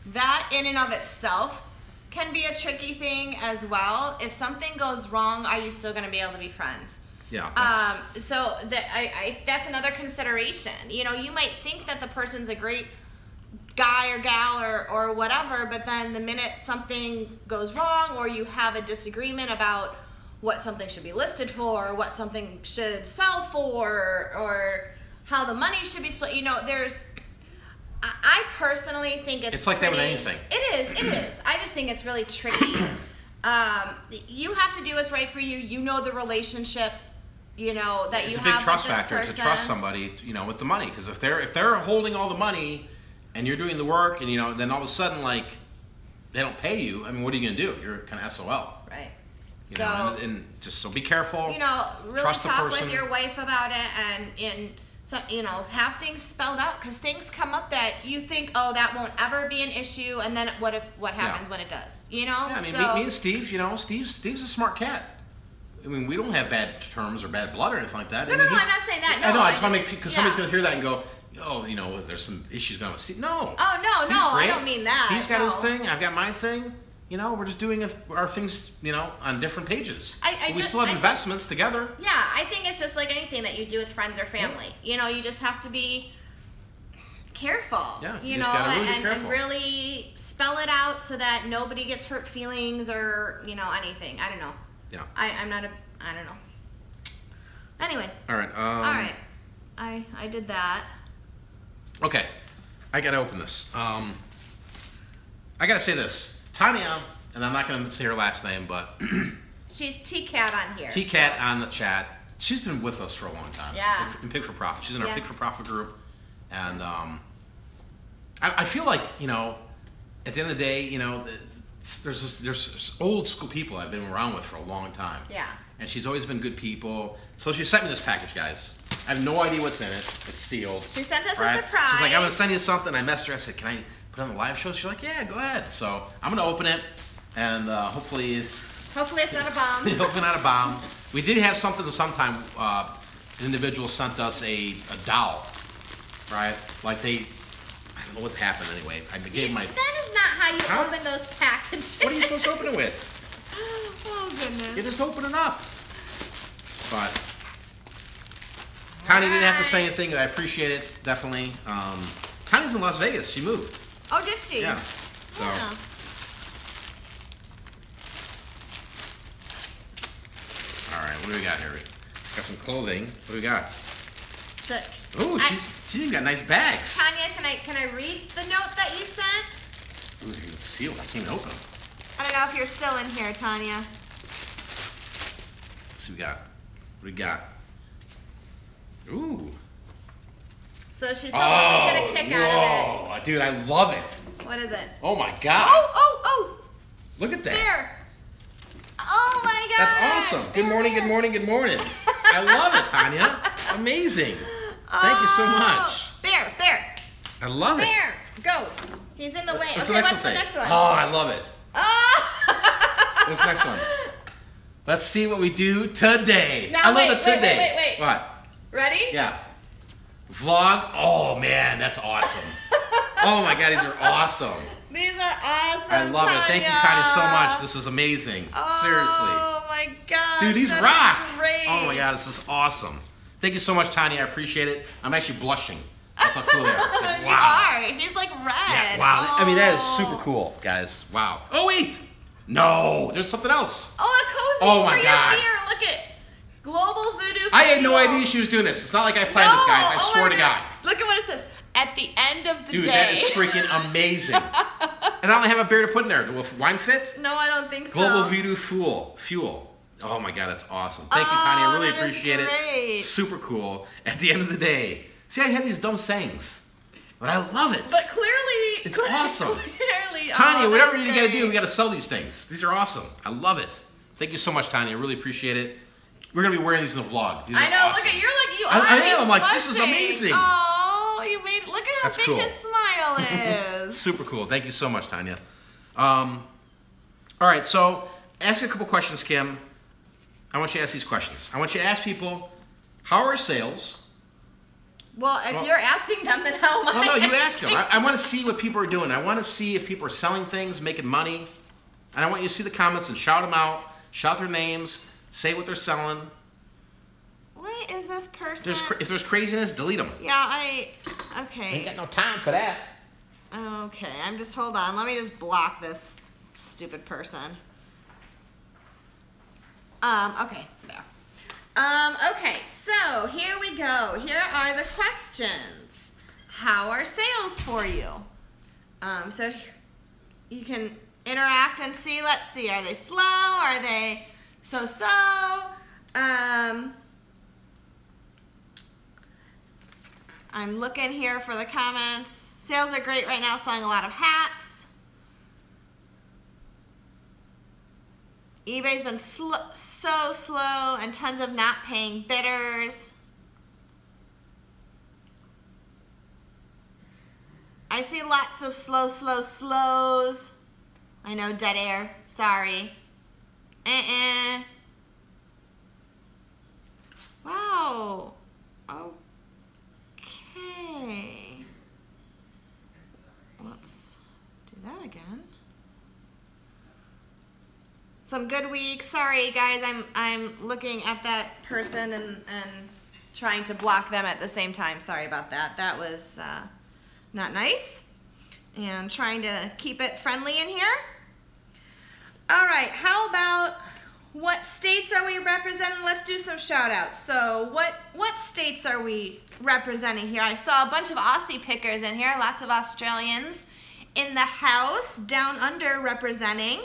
[SPEAKER 2] that in and of itself can be a tricky thing as well. If something goes wrong, are you still going to be able to be friends?
[SPEAKER 1] Yeah.
[SPEAKER 2] So that's another consideration. You know, you might think that the person's a great guy or gal or whatever, but then the minute something goes wrong or you have a disagreement about what something should be listed for, or what something should sell for, or how the money should be split, you know, I personally think it's
[SPEAKER 1] like that with anything.
[SPEAKER 2] It is. I just think it's really tricky. You have to do what's right for you. You know the relationship, you know, that you have with this person. It's a big trust factor to trust
[SPEAKER 1] somebody, you know, with the money. Because if they're holding all the money and you're doing the work, and you know, then all of a sudden, like, they don't pay you. I mean, what are you going to do? You're kind of SOL.
[SPEAKER 2] Right.
[SPEAKER 1] You know, and just so be careful.
[SPEAKER 2] You know, really
[SPEAKER 1] trust
[SPEAKER 2] talk with your wife about it, and so, you know, have things spelled out, because things come up that you think, oh, that won't ever be an issue, and then what happens when it does? You know?
[SPEAKER 1] Yeah, I mean, me and Steve, you know, Steve's a smart cat. I mean, we don't have bad terms or bad blood or anything like that.
[SPEAKER 2] No, I'm not saying that. No,
[SPEAKER 1] I know. I just want to make, because somebody's going to hear that and go, oh, you know, there's some issues going on with Steve. No.
[SPEAKER 2] Oh, no, I don't mean that.
[SPEAKER 1] Steve's got his thing. I've got my thing. You know, we're just doing our things, you know, on different pages. We still have investments together.
[SPEAKER 2] Yeah, I think it's just like anything that you do with friends or family. Yeah. You know, you just have to be careful.
[SPEAKER 1] Yeah,
[SPEAKER 2] you know, and really spell it out so that nobody gets hurt feelings or, you know, anything. I don't know.
[SPEAKER 1] Yeah.
[SPEAKER 2] I don't know. Anyway.
[SPEAKER 1] All right.
[SPEAKER 2] All right. I did that.
[SPEAKER 1] Okay. I got to open this. I got to say this. Tanya, and I'm not going to say her last name, but
[SPEAKER 2] she's T-Cat on here.
[SPEAKER 1] T-Cat on the chat. She's been with us for a long time.
[SPEAKER 2] Yeah.
[SPEAKER 1] In Pig for Profit. She's in our Pig for Profit group. And I feel like, you know, at the end of the day, you know, there's old school people I've been around with for a long time.
[SPEAKER 2] Yeah.
[SPEAKER 1] And she's always been good people. So she sent me this package, guys. I have no idea what's in it. It's sealed.
[SPEAKER 2] She sent us a surprise.
[SPEAKER 1] She's like, I'm going to send you something. I messaged her. I said, can I put it on the live show? She's like, yeah, go ahead. So I'm going to open it. And hopefully it's not a bomb. Hopefully not a bomb. We did have something sometime. An individual sent us a doll. Right? Like I don't know what happened anyway. Gave my.
[SPEAKER 2] That is not how you open those packages.
[SPEAKER 1] What are you supposed to open it with?
[SPEAKER 2] Oh, goodness.
[SPEAKER 1] You just open it up. But Connie didn't have to say anything. I appreciate it, definitely. Connie's in Las Vegas. She moved.
[SPEAKER 2] Oh, did she?
[SPEAKER 1] Yeah. So, What do we got here? Got some clothing. What do we got?
[SPEAKER 2] So,
[SPEAKER 1] Oh, she's even got nice bags.
[SPEAKER 2] Tanya, can I read the note that you sent?
[SPEAKER 1] Ooh, it's sealed. I can't even open them.
[SPEAKER 2] I don't know if you're still in here, Tanya.
[SPEAKER 1] Let's see what we got. What do we got? Ooh.
[SPEAKER 2] So she's hoping we get a kick out of it.
[SPEAKER 1] Oh, dude, I love it.
[SPEAKER 2] What is it?
[SPEAKER 1] Oh my God.
[SPEAKER 2] Oh!
[SPEAKER 1] Look at that.
[SPEAKER 2] There. Oh my God.
[SPEAKER 1] That's awesome. Good morning, good morning, good morning. I love it, Tanya. Amazing. Thank you so much.
[SPEAKER 2] Bear.
[SPEAKER 1] I love it.
[SPEAKER 2] Bear, go. He's in the way.
[SPEAKER 1] What's
[SPEAKER 2] Okay,
[SPEAKER 1] the
[SPEAKER 2] what's the next one?
[SPEAKER 1] Oh, I love it.
[SPEAKER 2] Oh.
[SPEAKER 1] What's the next one? Let's see what we do today.
[SPEAKER 2] Now,
[SPEAKER 1] I love the today.
[SPEAKER 2] Wait.
[SPEAKER 1] What?
[SPEAKER 2] Ready?
[SPEAKER 1] Yeah. Vlog. Oh man, that's awesome. Oh my God, these are awesome.
[SPEAKER 2] These are awesome.
[SPEAKER 1] I love it. Thank you, Tanya, so much. This is amazing. Seriously.
[SPEAKER 2] Oh my God.
[SPEAKER 1] Dude, these
[SPEAKER 2] that
[SPEAKER 1] rock.
[SPEAKER 2] is great.
[SPEAKER 1] Oh my God, this is awesome. Thank you so much, Tanya. I appreciate it. I'm actually blushing. That's how cool they are. It's like, wow.
[SPEAKER 2] You are. He's like red.
[SPEAKER 1] Yeah, wow. I mean, that is super cool, guys. Wow. Oh wait. No, there's something else.
[SPEAKER 2] Oh, a cozy
[SPEAKER 1] Oh my
[SPEAKER 2] for
[SPEAKER 1] God.
[SPEAKER 2] your beer. Look at Global Voodoo.
[SPEAKER 1] I had no idea she was doing this. It's not like I planned this, guys. I swear to God.
[SPEAKER 2] Look at what it says. At the end of the
[SPEAKER 1] Dude,
[SPEAKER 2] day.
[SPEAKER 1] that is freaking amazing. And I only have a beer to put in there. Will wine fit?
[SPEAKER 2] No, I don't think so.
[SPEAKER 1] Global Voodoo Fuel. Oh my God, that's awesome. Thank you, Tanya. I really appreciate it. Super cool. At the end of the day. See, I have these dumb sayings, but I love it.
[SPEAKER 2] But clearly,
[SPEAKER 1] it's awesome.
[SPEAKER 2] Clearly,
[SPEAKER 1] Tanya, whatever you gotta do, we gotta sell these things. These are awesome. I love it. Thank you so much, Tanya. I really appreciate it. We're gonna be wearing these in the vlog. These
[SPEAKER 2] I know.
[SPEAKER 1] Awesome.
[SPEAKER 2] Look at you're like you are.
[SPEAKER 1] I am. I'm like,
[SPEAKER 2] blushing.
[SPEAKER 1] this is amazing.
[SPEAKER 2] Oh, you made. Look at how
[SPEAKER 1] That's
[SPEAKER 2] big
[SPEAKER 1] cool.
[SPEAKER 2] his smile is.
[SPEAKER 1] Super cool. Thank you so much, Tanya. All right, so ask you a couple questions, Kim. I want you to ask these questions. I want you to ask people, how are sales?
[SPEAKER 2] Well, if you're asking them, then how am I?
[SPEAKER 1] No, you ask them. I want to see what people are doing. I want to see if people are selling things, making money. And I want you to see the comments and shout them out, shout their names, say what they're selling.
[SPEAKER 2] What is this person?
[SPEAKER 1] If there's craziness, delete them.
[SPEAKER 2] Yeah, okay.
[SPEAKER 1] Ain't got no time for that.
[SPEAKER 2] Okay, hold on. Let me just block this stupid person. Okay, there. Okay, so here we go. Here are the questions. How are sales for you? So you can interact and see. Let's see, are they slow? Are they so-so? I'm looking here for the comments. Sales are great right now, selling a lot of hats. eBay's been so slow and tons of not paying bidders. I see lots of slows. I know, dead air. Sorry. Wow. Okay. Let's do that again. Some good weeks. Sorry, guys. I'm looking at that person and trying to block them at the same time. Sorry about that. That was not nice. And trying to keep it friendly in here. All right. How about what states are we representing? Let's do some shout outs. So what states are we representing here? I saw a bunch of Aussie pickers in here. Lots of Australians in the house. Down under representing.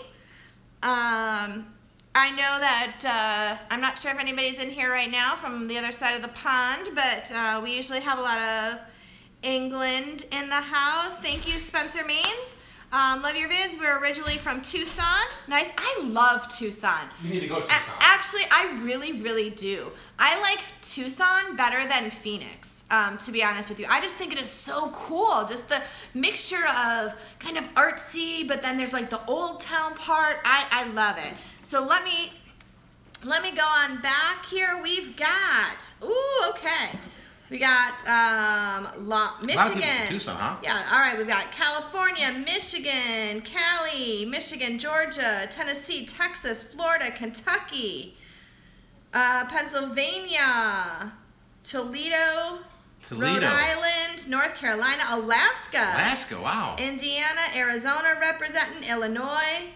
[SPEAKER 2] I know that I'm not sure if anybody's in here right now from the other side of the pond, but we usually have a lot of England in the house. Thank you, Spencer Maines. Love your vids. We're originally from Tucson. Nice. I love Tucson.
[SPEAKER 1] You need to go to Tucson.
[SPEAKER 2] Actually, I really, really do. I like Tucson better than Phoenix, to be honest with you. I just think it is so cool. Just the mixture of kind of artsy, but then there's like the old town part. I love it. So let me go on back here. We've got, okay. We got Michigan.
[SPEAKER 1] A lot of people from Tucson, huh?
[SPEAKER 2] Yeah, all right. We've got California, Michigan, Cali, Michigan, Georgia, Tennessee, Texas, Florida, Kentucky, Pennsylvania, Toledo, Rhode Island, North Carolina, Alaska,
[SPEAKER 1] wow.
[SPEAKER 2] Indiana, Arizona representing, Illinois,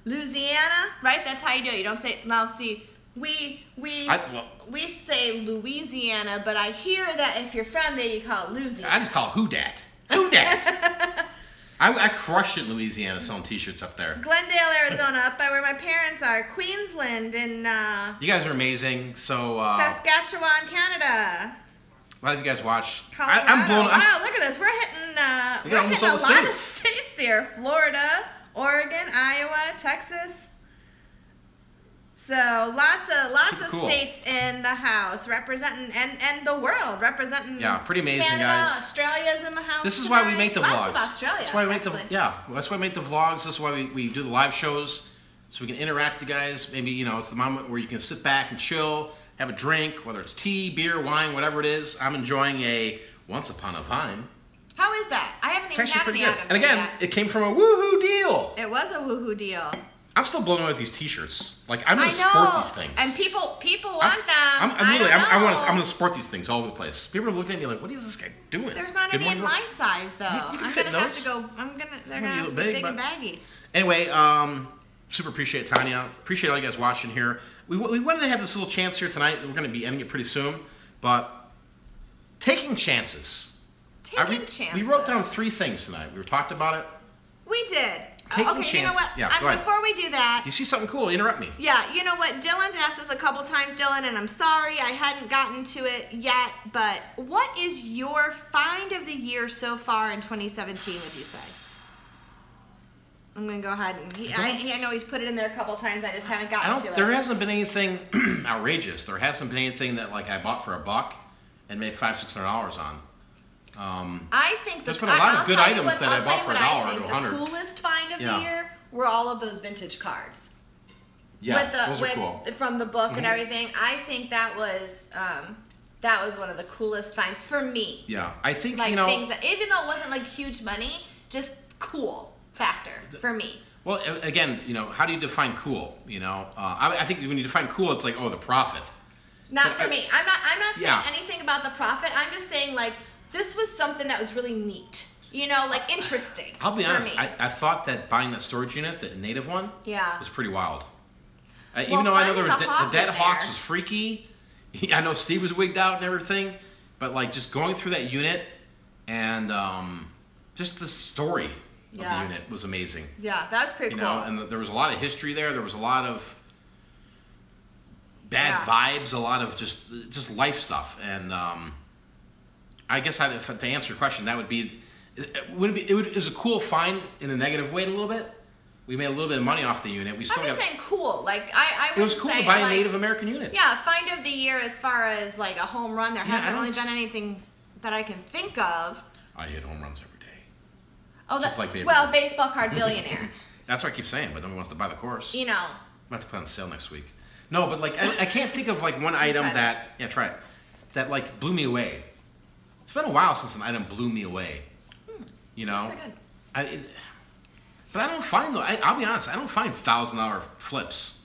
[SPEAKER 2] Louisiana, right? That's how you do it. You don't say, now see, We say Louisiana, but I hear that if you're from there, you call it Louisiana.
[SPEAKER 1] I just call it Who Dat. Who Dat. I crushed it in Louisiana selling T-shirts up there.
[SPEAKER 2] Glendale, Arizona, up by where my parents are. Queensland and
[SPEAKER 1] you guys are amazing. So
[SPEAKER 2] Saskatchewan, Canada.
[SPEAKER 1] A lot of you guys watch.
[SPEAKER 2] Colorado.
[SPEAKER 1] I'm blown.
[SPEAKER 2] Wow, look at us. We're hitting a lot of states here. Florida, Oregon, Iowa, Texas. So lots of
[SPEAKER 1] cool.
[SPEAKER 2] states in the house representing and the world representing.
[SPEAKER 1] Yeah, pretty amazing,
[SPEAKER 2] Canada,
[SPEAKER 1] guys.
[SPEAKER 2] Australia's in the house.
[SPEAKER 1] This is
[SPEAKER 2] tonight.
[SPEAKER 1] why we make the
[SPEAKER 2] lots
[SPEAKER 1] vlogs.
[SPEAKER 2] Of Australia,
[SPEAKER 1] that's why we make
[SPEAKER 2] actually.
[SPEAKER 1] that's why we make the vlogs. That's why we do the live shows, so we can interact with you guys. Maybe it's the moment where you can sit back and chill, have a drink, whether it's tea, beer, wine, whatever it is. I'm enjoying a Once Upon a Vine.
[SPEAKER 2] How is that? I haven't even had any out of it.
[SPEAKER 1] And again,
[SPEAKER 2] yet.
[SPEAKER 1] it came from a woohoo deal.
[SPEAKER 2] It was a woohoo deal.
[SPEAKER 1] I'm still blown away with these T-shirts. Like I'm gonna sport these things.
[SPEAKER 2] And people want them.
[SPEAKER 1] I'm gonna sport these things all over the place. People are looking at me like, what is this guy doing?
[SPEAKER 2] There's not any in my size though.
[SPEAKER 1] You can
[SPEAKER 2] I'm
[SPEAKER 1] fit
[SPEAKER 2] gonna have
[SPEAKER 1] those.
[SPEAKER 2] to go. They're gonna have to be big and baggy.
[SPEAKER 1] Anyway, super appreciate Tanya. Appreciate all you guys watching here. We wanted to have this little chance here tonight. We're gonna be ending it pretty soon, but taking chances.
[SPEAKER 2] Chances.
[SPEAKER 1] We wrote down 3 things tonight. We talked about it.
[SPEAKER 2] We did.
[SPEAKER 1] Taking
[SPEAKER 2] okay,
[SPEAKER 1] chances.
[SPEAKER 2] you know what?
[SPEAKER 1] Yeah, go ahead.
[SPEAKER 2] Before we do that,
[SPEAKER 1] you see something cool, interrupt me.
[SPEAKER 2] Yeah, you know what? Dylan's asked this a couple times, Dylan, and I'm sorry I hadn't gotten to it yet, but what is your find of the year so far in 2017, would you say? I'm going to go ahead and... I know he's put it in there a couple times, I just haven't gotten to it.
[SPEAKER 1] There hasn't been anything outrageous. There hasn't been anything that like I bought for $1 and made $500-$600 on.
[SPEAKER 2] I think
[SPEAKER 1] there's been a lot of good items that I bought for $1 to $100.
[SPEAKER 2] The coolest find of the year were all of those vintage cards.
[SPEAKER 1] Yeah, those are cool.
[SPEAKER 2] From the book and everything. I think that was one of the coolest finds for me.
[SPEAKER 1] Yeah, I think
[SPEAKER 2] things that even though it wasn't like huge money, just cool factor for me.
[SPEAKER 1] Well, again, how do you define cool? I think when you define cool, it's like the profit.
[SPEAKER 2] Not for me. I'm not saying anything about the profit. I'm just saying like. This was something that was really neat. Interesting.
[SPEAKER 1] I'll be honest, I thought that buying that storage unit, the native one, was pretty wild. Even though I know there was the dead hawks was freaky. I know Steve was wigged out and everything, but like just going through that unit and just the story of the unit was amazing.
[SPEAKER 2] Yeah, that was pretty cool.
[SPEAKER 1] And there was a lot of history there. There was a lot of bad vibes, a lot of just life stuff, and I guess to answer your question, that would be, it was a cool find in a negative way a little bit. We made a little bit of money off the unit. We still
[SPEAKER 2] I'm just saying cool. Like
[SPEAKER 1] it was cool to buy a Native American unit.
[SPEAKER 2] Yeah, find of the year as far as like a home run. There hasn't really been anything that I can think of.
[SPEAKER 1] I hit home runs every day.
[SPEAKER 2] Oh, that's like baseball card billionaire.
[SPEAKER 1] That's what I keep saying, but nobody wants to buy the course.
[SPEAKER 2] I'm
[SPEAKER 1] about to put on sale next week. No, but like I can't think of like one item try it, that like blew me away. It's been a while since an item blew me away.
[SPEAKER 2] That's pretty good.
[SPEAKER 1] But I don't find I'll be honest, I don't find $1,000 flips.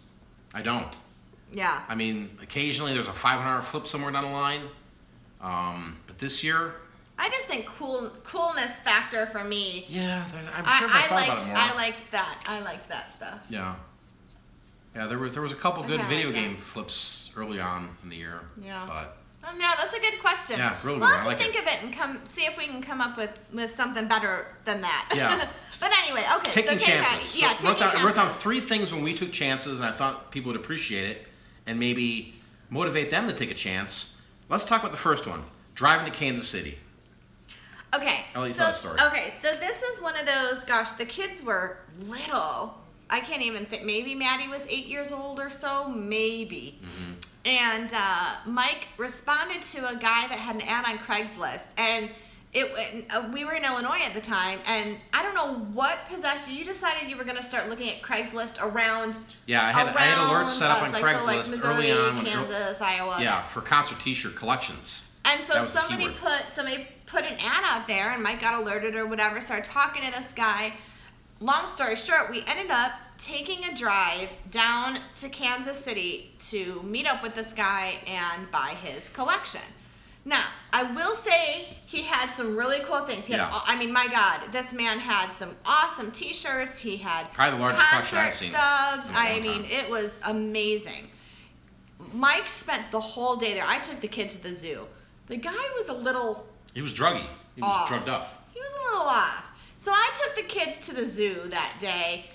[SPEAKER 1] I don't.
[SPEAKER 2] Yeah.
[SPEAKER 1] I mean, occasionally there's a $500 flip somewhere down the line. But this year,
[SPEAKER 2] I just think coolness factor for me.
[SPEAKER 1] Yeah, I'm sure I thought about it more.
[SPEAKER 2] I liked that stuff.
[SPEAKER 1] Yeah. Yeah, there was a couple good video game flips early on in the year.
[SPEAKER 2] Yeah.
[SPEAKER 1] But
[SPEAKER 2] no, that's a good question.
[SPEAKER 1] Yeah, really good.
[SPEAKER 2] We'll have to think of it and see if we can come up with something better than that.
[SPEAKER 1] Yeah.
[SPEAKER 2] But anyway, okay.
[SPEAKER 1] Taking chances.
[SPEAKER 2] Taking chances.
[SPEAKER 1] I wrote down 3 things when we took chances, and I thought people would appreciate it and maybe motivate them to take a chance. Let's talk about the first one: driving to Kansas City.
[SPEAKER 2] Okay.
[SPEAKER 1] I'll let you tell the story.
[SPEAKER 2] Okay, so this is one of those. Gosh, the kids were little. I can't even think. Maybe Maddie was 8 years old or so. Maybe. Mm-hmm. And Mike responded to a guy that had an ad on Craigslist, and we were in Illinois at the time, and I don't know what possessed you. You decided you were going to start looking at Craigslist around.
[SPEAKER 1] Yeah, I had alerts set up on Craigslist
[SPEAKER 2] like Missouri,
[SPEAKER 1] early on.
[SPEAKER 2] Kansas, Iowa.
[SPEAKER 1] Yeah, for concert T-shirt collections.
[SPEAKER 2] And so somebody put an ad out there, and Mike got alerted or whatever. Started talking to this guy. Long story short, we ended up taking a drive down to Kansas City to meet up with this guy and buy his collection. Now, I will say he had some really cool things. I mean, my God, this man had some awesome T-shirts. He had
[SPEAKER 1] probably the largest collection I've
[SPEAKER 2] concert
[SPEAKER 1] seen
[SPEAKER 2] stubs.
[SPEAKER 1] in a long
[SPEAKER 2] I mean,
[SPEAKER 1] time.
[SPEAKER 2] it was amazing. Mike spent the whole day there. I took the kid to the zoo. The guy was a little
[SPEAKER 1] He was druggy. He was
[SPEAKER 2] off.
[SPEAKER 1] drugged up.
[SPEAKER 2] He was a little off. So I took the kids to the zoo that day.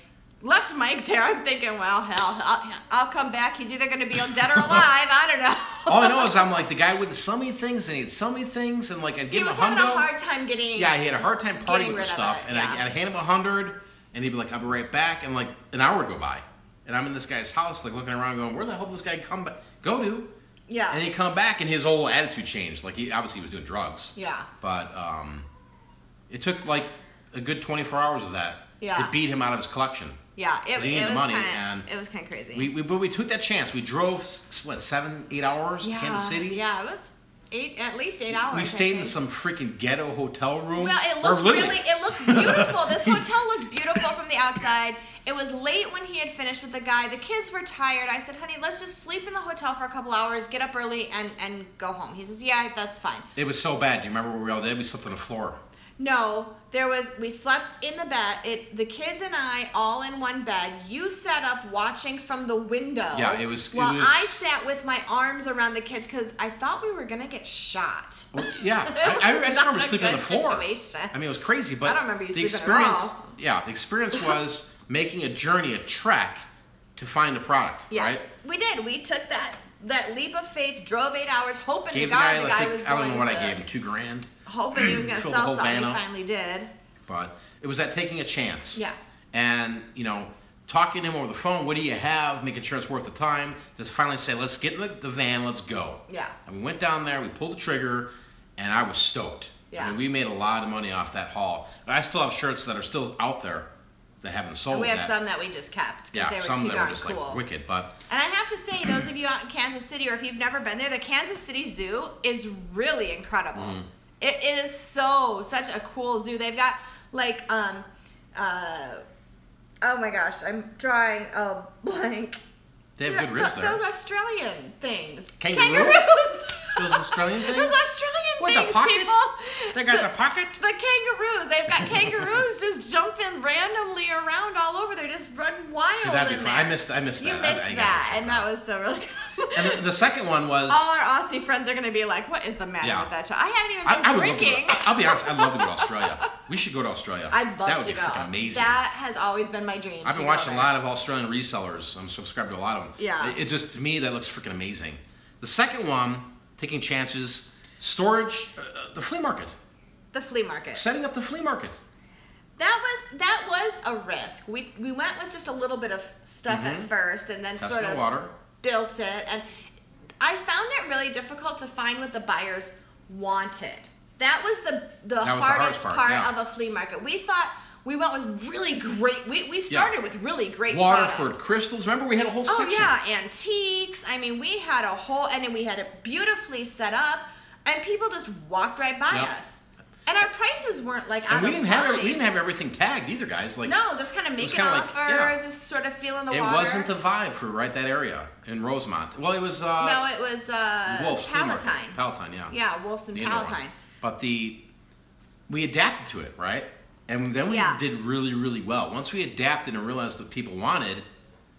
[SPEAKER 2] Left Mike there. I'm thinking, well, hell, I'll come back. He's either going to be dead or alive. I don't know.
[SPEAKER 1] All I know is I'm like, the guy wouldn't sell me things, and he'd sell me things, and like I'd give him a hundo.
[SPEAKER 2] He was having a hard time getting.
[SPEAKER 1] Yeah, he had a hard time partying with the stuff, and
[SPEAKER 2] yeah.
[SPEAKER 1] I'd hand him 100, and he'd be like, I'll be right back, and like an hour would go by, and I'm in this guy's house, like looking around, going, where the hell did this guy go to?
[SPEAKER 2] Yeah.
[SPEAKER 1] And he'd come back, and his whole attitude changed. Like he obviously was doing drugs.
[SPEAKER 2] Yeah.
[SPEAKER 1] But it took like a good 24 hours of that to beat him out of his collection.
[SPEAKER 2] Yeah, it was kind of crazy.
[SPEAKER 1] But we took that chance. We drove, what, 7-8 hours to Kansas City?
[SPEAKER 2] Yeah, it was at least 8 hours.
[SPEAKER 1] We stayed in some freaking ghetto hotel room.
[SPEAKER 2] Well, it looked beautiful. This hotel looked beautiful from the outside. It was late when he had finished with the guy. The kids were tired. I said, honey, let's just sleep in the hotel for a couple hours, get up early, and go home. He says, yeah, that's fine.
[SPEAKER 1] It was so bad. Do you remember where we all did? We slept on the floor.
[SPEAKER 2] No, we slept in the bed. The kids and I all in one bed. You sat up watching from the window.
[SPEAKER 1] Yeah, it was.
[SPEAKER 2] I sat with my arms around the kids because I thought we were gonna get shot.
[SPEAKER 1] Well, yeah, I just remember sleeping on the floor.
[SPEAKER 2] Situation.
[SPEAKER 1] I mean, it was crazy, but
[SPEAKER 2] I don't remember you
[SPEAKER 1] the
[SPEAKER 2] sleeping at all.
[SPEAKER 1] Yeah, the experience was making a journey, a trek to find a product.
[SPEAKER 2] Yes,
[SPEAKER 1] right?
[SPEAKER 2] we did. We took that leap of faith, drove 8 hours, hoping
[SPEAKER 1] gave
[SPEAKER 2] the guy was going to.
[SPEAKER 1] I don't know what I gave him, $2,000.
[SPEAKER 2] Hoping he was going to sell something. He finally did.
[SPEAKER 1] But it was that taking a chance.
[SPEAKER 2] Yeah.
[SPEAKER 1] And, talking to him over the phone, what do you have, making sure it's worth the time, just finally say, let's get in the van, let's go.
[SPEAKER 2] Yeah.
[SPEAKER 1] And we went down there, we pulled the trigger, and I was stoked.
[SPEAKER 2] Yeah.
[SPEAKER 1] I mean, we made a lot of money off that haul. But I still have shirts that are still out there that haven't sold.
[SPEAKER 2] And we have some that we just kept because they were
[SPEAKER 1] some
[SPEAKER 2] too
[SPEAKER 1] that
[SPEAKER 2] darn
[SPEAKER 1] were just
[SPEAKER 2] cool.
[SPEAKER 1] like wicked. But
[SPEAKER 2] and I have to say, those of you out in Kansas City, or if you've never been there, the Kansas City Zoo is really incredible. Mm. It is such a cool zoo. They've got like oh my gosh, I'm drawing a blank.
[SPEAKER 1] They have good ribs there.
[SPEAKER 2] Those Australian things.
[SPEAKER 1] Kangaroos. Those Australian things?
[SPEAKER 2] Those Australian
[SPEAKER 1] what,
[SPEAKER 2] things,
[SPEAKER 1] the pocket?
[SPEAKER 2] people.
[SPEAKER 1] They got the pocket?
[SPEAKER 2] The kangaroos. They've got kangaroos just jumping randomly around all over. They're just running wild.
[SPEAKER 1] See, that'd be
[SPEAKER 2] in
[SPEAKER 1] fun.
[SPEAKER 2] there.
[SPEAKER 1] I missed that.
[SPEAKER 2] You missed that, and that was so really good.
[SPEAKER 1] And the second one was...
[SPEAKER 2] All our Aussie friends are going to be like, what is the matter with that show? I haven't even been drinking.
[SPEAKER 1] I'll be honest, I'd love to go to Australia. We should go to Australia.
[SPEAKER 2] I'd love to go.
[SPEAKER 1] That would be freaking amazing.
[SPEAKER 2] That has always been my dream.
[SPEAKER 1] I've been watching a lot of Australian resellers. I'm subscribed to a lot of them.
[SPEAKER 2] Yeah.
[SPEAKER 1] It just, to me, that looks freaking amazing. The second one, taking chances, storage, the flea market.
[SPEAKER 2] The flea market.
[SPEAKER 1] Setting up the flea market.
[SPEAKER 2] That was a risk. We went with just a little bit of stuff at first, and then sort of built it. And I found it really difficult to find what the buyers wanted. That was the hardest part of a flea market. We thought we went with really great. We started with really great
[SPEAKER 1] Waterford crystals. Remember, we had a whole section.
[SPEAKER 2] Oh yeah, antiques. I mean, we had a whole, and then we had it beautifully set up, and people just walked right by us. And our prices weren't like out of line.
[SPEAKER 1] We didn't have everything tagged either, guys. Like,
[SPEAKER 2] no, just kind of make an offer, just sort of feeling the water.
[SPEAKER 1] It wasn't the vibe for that area in Rosemont. Well, it was.
[SPEAKER 2] No, it was
[SPEAKER 1] Wolf's
[SPEAKER 2] Palatine.
[SPEAKER 1] Palatine, yeah.
[SPEAKER 2] Yeah, Wolf's and Palatine.
[SPEAKER 1] But we adapted to it, right? And then we did really, really well. Once we adapted and realized what people wanted,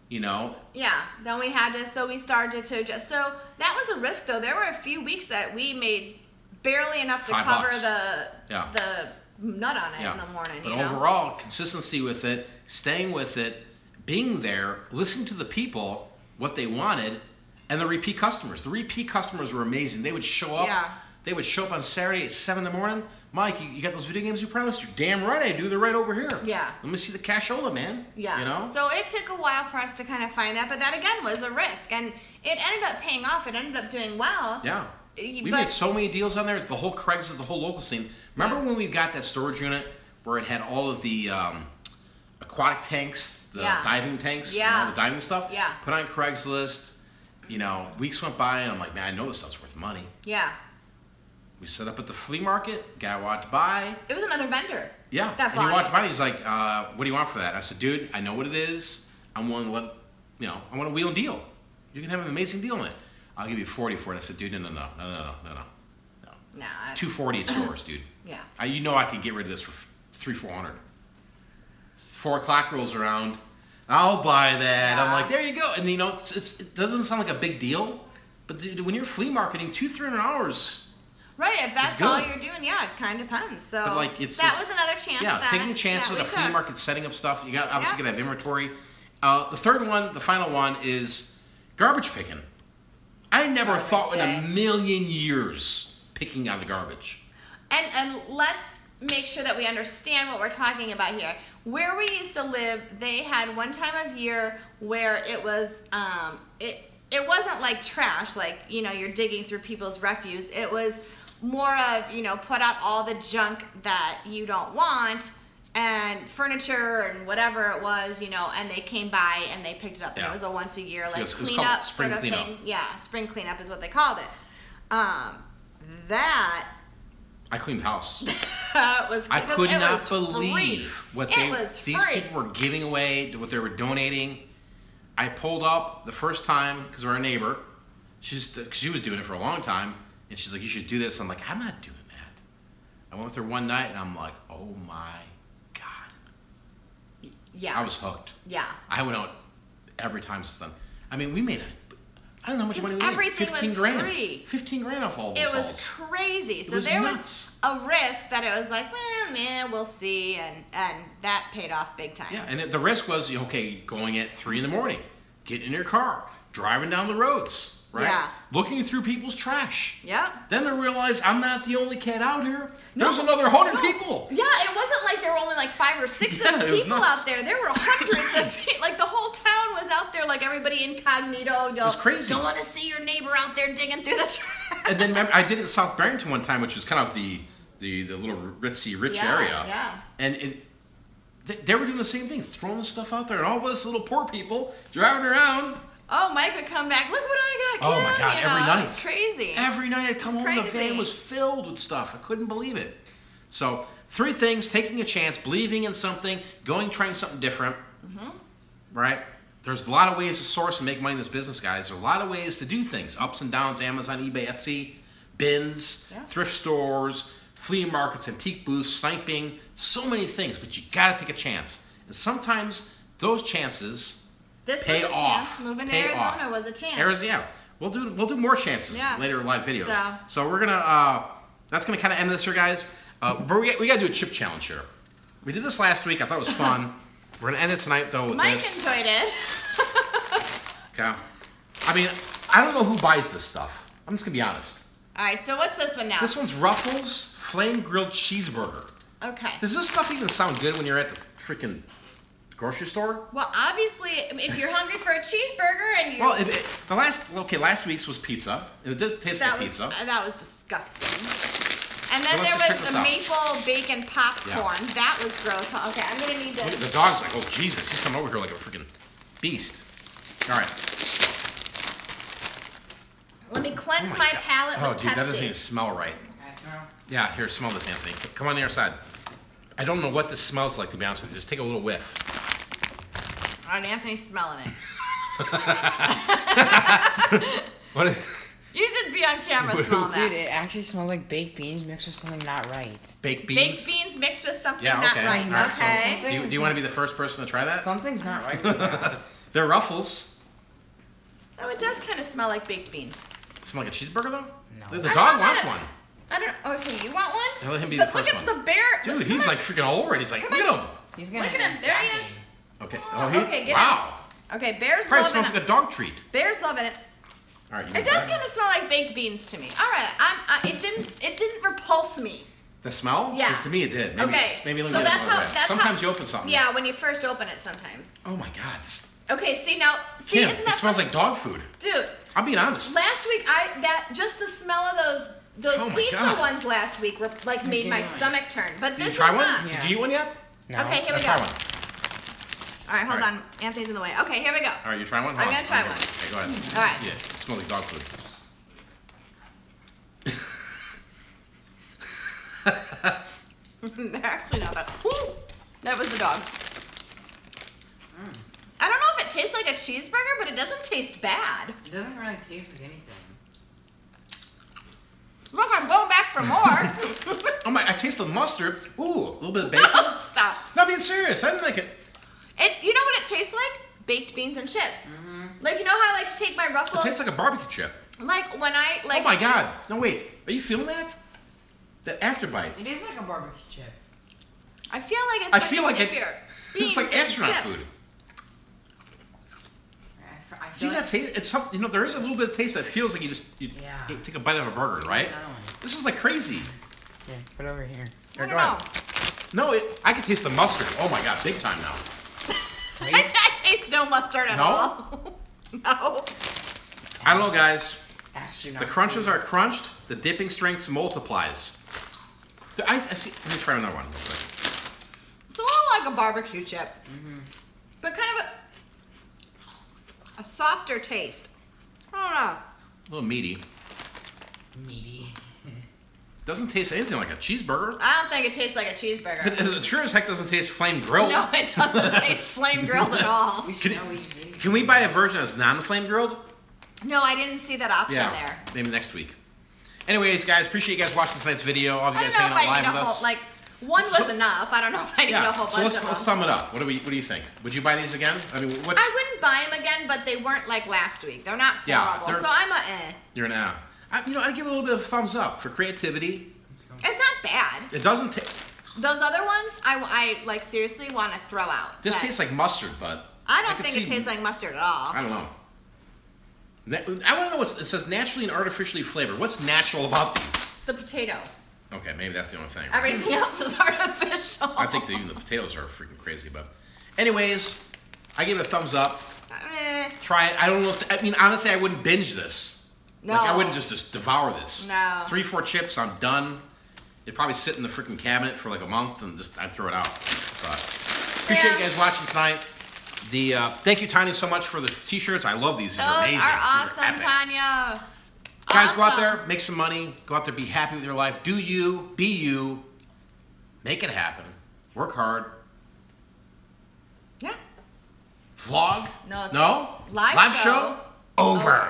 [SPEAKER 1] Yeah,
[SPEAKER 2] then we had to. So we started to adjust. So that was a risk, though. There were a few weeks that we made barely enough to cover the nut on it in the morning.
[SPEAKER 1] But overall, consistency with it, staying with it, being there, listening to the people, what they wanted, and the repeat customers. The repeat customers were amazing. They would show up.
[SPEAKER 2] Yeah.
[SPEAKER 1] They would show up on Saturday at 7 in the morning. Mike, you got those video games you promised? You're damn right I do. They're right over here.
[SPEAKER 2] Yeah.
[SPEAKER 1] Let me see the cashola, man.
[SPEAKER 2] Yeah. So it took a while for us to kind of find that, but that again was a risk, and it ended up paying off. It ended up doing well.
[SPEAKER 1] Yeah. We made so many deals on there. It's the whole Craigslist, the whole local scene. Remember when we got that storage unit where it had all of the aquatic tanks, the diving tanks, and all the diving stuff?
[SPEAKER 2] Yeah.
[SPEAKER 1] Put on Craigslist. Weeks went by, and I'm like, man, I know this stuff's worth money.
[SPEAKER 2] Yeah.
[SPEAKER 1] We set up at the flea market. Guy walked by.
[SPEAKER 2] It was another vendor.
[SPEAKER 1] Yeah. And he walked by, and he's like, what do you want for that? I said, dude, I know what it is. I'm willing to I want a wheel and deal. You can have an amazing deal on it. I'll give you 40 for it. I said, dude, no.
[SPEAKER 2] No.
[SPEAKER 1] 240, it's yours, dude.
[SPEAKER 2] Yeah.
[SPEAKER 1] I can get rid of this for $300-400. 4 o'clock rolls around. I'll buy that.
[SPEAKER 2] Yeah.
[SPEAKER 1] I'm like, there you go. And you know, it doesn't sound like a big deal, but dude, when you're flea marketing, $200-300.
[SPEAKER 2] Right, if that's all you're doing, yeah, it kind of depends. So
[SPEAKER 1] but like,
[SPEAKER 2] that was another chance.
[SPEAKER 1] Yeah, taking a chance with a flea market, setting up stuff. You got obviously gonna have inventory. The third one, the final one, is garbage picking. I never thought in a million years picking out the garbage.
[SPEAKER 2] And let's make sure that we understand what we're talking about here. Where we used to live, they had one time of year where it was it wasn't like trash, like, you know, you're digging through people's refuse. It was more of, you know, put out all the junk that you don't want, and furniture and whatever it was, you know, and they came by and they picked it up. And it was a once a year like cleanup sort of thing. Yeah, spring cleanup is what they called it. That
[SPEAKER 1] I cleaned house.
[SPEAKER 2] was
[SPEAKER 1] I could not believe
[SPEAKER 2] free.
[SPEAKER 1] What these people were giving away, what they were donating. I pulled up the first time because we're a neighbor. She was doing it for a long time, and she's like, "You should do this." I'm like, "I'm not doing that." I went with her one night, and I'm like, "Oh my God!"
[SPEAKER 2] Yeah,
[SPEAKER 1] I was hooked.
[SPEAKER 2] Yeah,
[SPEAKER 1] I went out every time since then. I mean, we made I don't know how much money we made.
[SPEAKER 2] Everything was free.
[SPEAKER 1] 15 grand off all those
[SPEAKER 2] It was crazy. So there was a risk that it was like, well, man, we'll see, and that paid off big time.
[SPEAKER 1] Yeah, and the risk was, okay, going at 3 in the morning, getting in your car, driving down the roads, right?
[SPEAKER 2] Yeah.
[SPEAKER 1] Looking through people's trash.
[SPEAKER 2] Yeah.
[SPEAKER 1] Then they realized I'm not the only cat out here. There's another 100 people.
[SPEAKER 2] Yeah, it wasn't like there were only like 5 or 6 people out there. There were hundreds of people. Like the whole town was out there, like everybody incognito.
[SPEAKER 1] It was crazy.
[SPEAKER 2] Don't want to see your neighbor out there digging through the trash.
[SPEAKER 1] And then remember, I did it in South Barrington one time, which was kind of the little ritzy rich area.
[SPEAKER 2] Yeah.
[SPEAKER 1] And they were doing the same thing, throwing this stuff out there, and all of us little poor people driving around.
[SPEAKER 2] Oh, Mike would come back. Look what I got.
[SPEAKER 1] Oh my God! Every night.
[SPEAKER 2] It's crazy.
[SPEAKER 1] Every night I'd come home, the van was filled with stuff. I couldn't believe it. So 3 things: taking a chance, believing in something, trying something different. Right? There's a lot of ways to source and make money in this business, guys. There's a lot of ways to do things: ups and downs, Amazon, eBay, Etsy, bins, thrift stores, flea markets, antique booths, sniping. So many things, but you got to take a chance. And sometimes those chances.
[SPEAKER 2] This was a chance. Moving to Arizona was a chance.
[SPEAKER 1] Arizona, yeah. We'll do more chances later in live videos. So we're gonna that's gonna kind of end this here, guys. But we gotta do a chip challenge here. We did this last week. I thought it was fun. We're gonna end it tonight though with
[SPEAKER 2] Mike
[SPEAKER 1] this.
[SPEAKER 2] enjoyed it.
[SPEAKER 1] Okay. I mean, I don't know who buys this stuff. I'm just gonna be honest.
[SPEAKER 2] All right. So what's this one now?
[SPEAKER 1] This one's Ruffles Flame Grilled Cheeseburger.
[SPEAKER 2] Okay.
[SPEAKER 1] Does this stuff even sound good when you're at the freaking grocery store?
[SPEAKER 2] Well, obviously, if you're hungry for a cheeseburger and you're...
[SPEAKER 1] Well, last week's was pizza. It does taste like pizza.
[SPEAKER 2] That was disgusting. And then there was the maple bacon popcorn. Yeah. That was gross. Okay, I'm going to need to...
[SPEAKER 1] The dog's like, oh, Jesus. He's coming over here like a freaking beast. All right.
[SPEAKER 2] Let me cleanse my palate with Pepsi.
[SPEAKER 1] Oh, dude, that doesn't even smell right.
[SPEAKER 3] Can I smell?
[SPEAKER 1] Yeah, here, smell this, Anthony. Come on the other side. I don't know what this smells like, to be honest with you. Just take a little whiff.
[SPEAKER 2] All right, Anthony's smelling it.
[SPEAKER 1] What is...
[SPEAKER 2] You should be on camera smelling that.
[SPEAKER 3] Dude, it actually smells like baked beans mixed with something not right.
[SPEAKER 1] Baked beans?
[SPEAKER 2] Baked beans mixed with something not right.
[SPEAKER 1] Right,
[SPEAKER 2] okay.
[SPEAKER 1] So do you want to be the first person to try that?
[SPEAKER 3] Something's not right with that.
[SPEAKER 1] They're Ruffles.
[SPEAKER 2] Oh, it does kind of smell like baked beans.
[SPEAKER 1] Smell like a cheeseburger, though?
[SPEAKER 3] No.
[SPEAKER 1] The dog wants one.
[SPEAKER 2] I don't... Okay, you want one?
[SPEAKER 1] Let him be the first one.
[SPEAKER 2] Look at the bear.
[SPEAKER 1] Dude, he's like freaking all over it. He's like, look at him.
[SPEAKER 3] He's gonna
[SPEAKER 2] Look at him. There he is.
[SPEAKER 1] Okay.
[SPEAKER 2] Okay, get
[SPEAKER 1] wow.
[SPEAKER 2] him. Okay, Bear's
[SPEAKER 1] Probably
[SPEAKER 2] loving
[SPEAKER 1] smells like a dog treat.
[SPEAKER 2] Bear's loving it.
[SPEAKER 1] All right.
[SPEAKER 2] It does kind of smell like baked beans to me. All right, it didn't repulse me.
[SPEAKER 1] The smell?
[SPEAKER 2] Yeah.
[SPEAKER 1] Because to me it did. Maybe,
[SPEAKER 2] okay.
[SPEAKER 1] Maybe
[SPEAKER 2] so that's
[SPEAKER 1] sometimes you open something.
[SPEAKER 2] Yeah, when you first open it, sometimes.
[SPEAKER 1] Oh my God.
[SPEAKER 2] Okay. See,
[SPEAKER 1] Tim,
[SPEAKER 2] isn't that
[SPEAKER 1] it smells like dog food.
[SPEAKER 2] Dude.
[SPEAKER 1] I'll be honest.
[SPEAKER 2] Last week, just the smell of those pizza ones last week were like made my stomach turn. But this is not.
[SPEAKER 1] Did you try one? Yeah. Did you eat one yet?
[SPEAKER 3] No.
[SPEAKER 2] Okay, here we go.
[SPEAKER 1] Try one.
[SPEAKER 2] All right, hold on. Anthony's in the way. Okay, here we go.
[SPEAKER 1] All right, you try one?
[SPEAKER 2] I'm going to try one.
[SPEAKER 1] Okay, go ahead.
[SPEAKER 2] All right.
[SPEAKER 1] Yeah, it smells like dog food.
[SPEAKER 2] They're actually not that. Woo! That was the dog. I don't know if it tastes like a cheeseburger, but it doesn't taste bad.
[SPEAKER 3] It doesn't really taste like anything.
[SPEAKER 2] Look, I'm going back for more.
[SPEAKER 1] Oh my! I taste the mustard. Ooh, a little bit of bacon.
[SPEAKER 2] No, stop.
[SPEAKER 1] No, being serious. I didn't like it.
[SPEAKER 2] You know what it tastes like? Baked beans and chips. Like, you know how I like to take my
[SPEAKER 1] It
[SPEAKER 2] Ruffles?
[SPEAKER 1] tastes like a barbecue chip.
[SPEAKER 2] Like when I like.
[SPEAKER 1] Oh my God! No wait, are you feeling that? That afterbite.
[SPEAKER 3] It is like a barbecue chip.
[SPEAKER 2] I feel like it's.
[SPEAKER 1] I feel like
[SPEAKER 2] dip your
[SPEAKER 1] it's
[SPEAKER 2] beans
[SPEAKER 1] like
[SPEAKER 2] and
[SPEAKER 1] astronaut
[SPEAKER 2] chips.
[SPEAKER 1] food.
[SPEAKER 3] I
[SPEAKER 1] Do
[SPEAKER 3] feel
[SPEAKER 1] you
[SPEAKER 3] like
[SPEAKER 1] not taste? It's some. You know, there is a little bit of taste that feels like you
[SPEAKER 3] Yeah.
[SPEAKER 1] take a bite of a burger, right?
[SPEAKER 3] Another one.
[SPEAKER 1] This is like crazy.
[SPEAKER 3] Yeah, put it over here.
[SPEAKER 2] I
[SPEAKER 1] Here,
[SPEAKER 2] don't
[SPEAKER 1] go
[SPEAKER 2] know.
[SPEAKER 1] ahead. No, I can taste the mustard. Oh my God, big time now.
[SPEAKER 2] I taste no mustard at
[SPEAKER 1] No?
[SPEAKER 2] all. No.
[SPEAKER 1] I don't know, guys.
[SPEAKER 3] Astronaut
[SPEAKER 1] The crunches
[SPEAKER 3] food.
[SPEAKER 1] are crunched. The dipping strength multiplies. I see. Let me try another one real quick.
[SPEAKER 2] It's a little like a barbecue chip, but kind of a softer taste. I don't know.
[SPEAKER 1] A little meaty.
[SPEAKER 3] meaty.
[SPEAKER 1] Doesn't taste anything like a cheeseburger.
[SPEAKER 2] I don't think it tastes like a cheeseburger.
[SPEAKER 1] It sure as heck doesn't taste flame grilled.
[SPEAKER 2] No, it doesn't taste flame grilled at all.
[SPEAKER 3] We should know we just ate.
[SPEAKER 1] Can we buy a version that's non-flame grilled?
[SPEAKER 2] No, I didn't see that option there.
[SPEAKER 1] Maybe next week. Anyways, guys, appreciate you guys watching tonight's video. All of you
[SPEAKER 2] I
[SPEAKER 1] guys
[SPEAKER 2] don't know
[SPEAKER 1] hanging
[SPEAKER 2] if
[SPEAKER 1] out
[SPEAKER 2] I need
[SPEAKER 1] live
[SPEAKER 2] a
[SPEAKER 1] with
[SPEAKER 2] whole,
[SPEAKER 1] us.
[SPEAKER 2] like, one was enough. I don't know if I need a whole
[SPEAKER 1] So
[SPEAKER 2] bunch
[SPEAKER 1] let's
[SPEAKER 2] of them.
[SPEAKER 1] sum it up. What do you think? Would you buy these again? I mean, what's
[SPEAKER 2] I wouldn't buy them again, but they weren't like last week. They're not
[SPEAKER 1] Yeah,
[SPEAKER 2] horrible.
[SPEAKER 1] they're-
[SPEAKER 2] So I'm a eh.
[SPEAKER 1] you're an out. I'd give it a little bit of a thumbs up for creativity.
[SPEAKER 2] It's not bad.
[SPEAKER 1] It doesn't taste.
[SPEAKER 2] Those other ones, I like seriously want to throw out.
[SPEAKER 1] This
[SPEAKER 2] But
[SPEAKER 1] tastes like mustard, but
[SPEAKER 2] I don't
[SPEAKER 1] could
[SPEAKER 2] think it
[SPEAKER 1] see-
[SPEAKER 2] tastes like mustard at all.
[SPEAKER 1] I don't know. I want to know what it says. Naturally and artificially flavored. What's natural about these?
[SPEAKER 2] The potato.
[SPEAKER 1] Okay, maybe that's the only thing.
[SPEAKER 2] Everything else is artificial.
[SPEAKER 1] I think even the potatoes are freaking crazy. But, anyways, I give it a thumbs up.
[SPEAKER 2] Eh,
[SPEAKER 1] Try it. I don't know. I mean, honestly, I wouldn't binge this.
[SPEAKER 2] no.
[SPEAKER 1] Like, I wouldn't just devour this.
[SPEAKER 2] No.
[SPEAKER 1] 3-4 chips, I'm done. It'd probably sit in the freaking cabinet for like a month and I'd throw it out. But appreciate you guys watching tonight. Thank you, Tanya, so much for the t-shirts. I love these. These
[SPEAKER 2] Those
[SPEAKER 1] are amazing.
[SPEAKER 2] are
[SPEAKER 1] These
[SPEAKER 2] awesome,
[SPEAKER 1] epic.
[SPEAKER 2] Tanya.
[SPEAKER 1] Guys, go out
[SPEAKER 2] Awesome.
[SPEAKER 1] there, make some money. Go out there, be happy with your life. Do you, be you. Make it happen. Work hard.
[SPEAKER 2] Yeah.
[SPEAKER 1] Vlog?
[SPEAKER 2] No.
[SPEAKER 1] No?
[SPEAKER 2] Live show.
[SPEAKER 1] Over.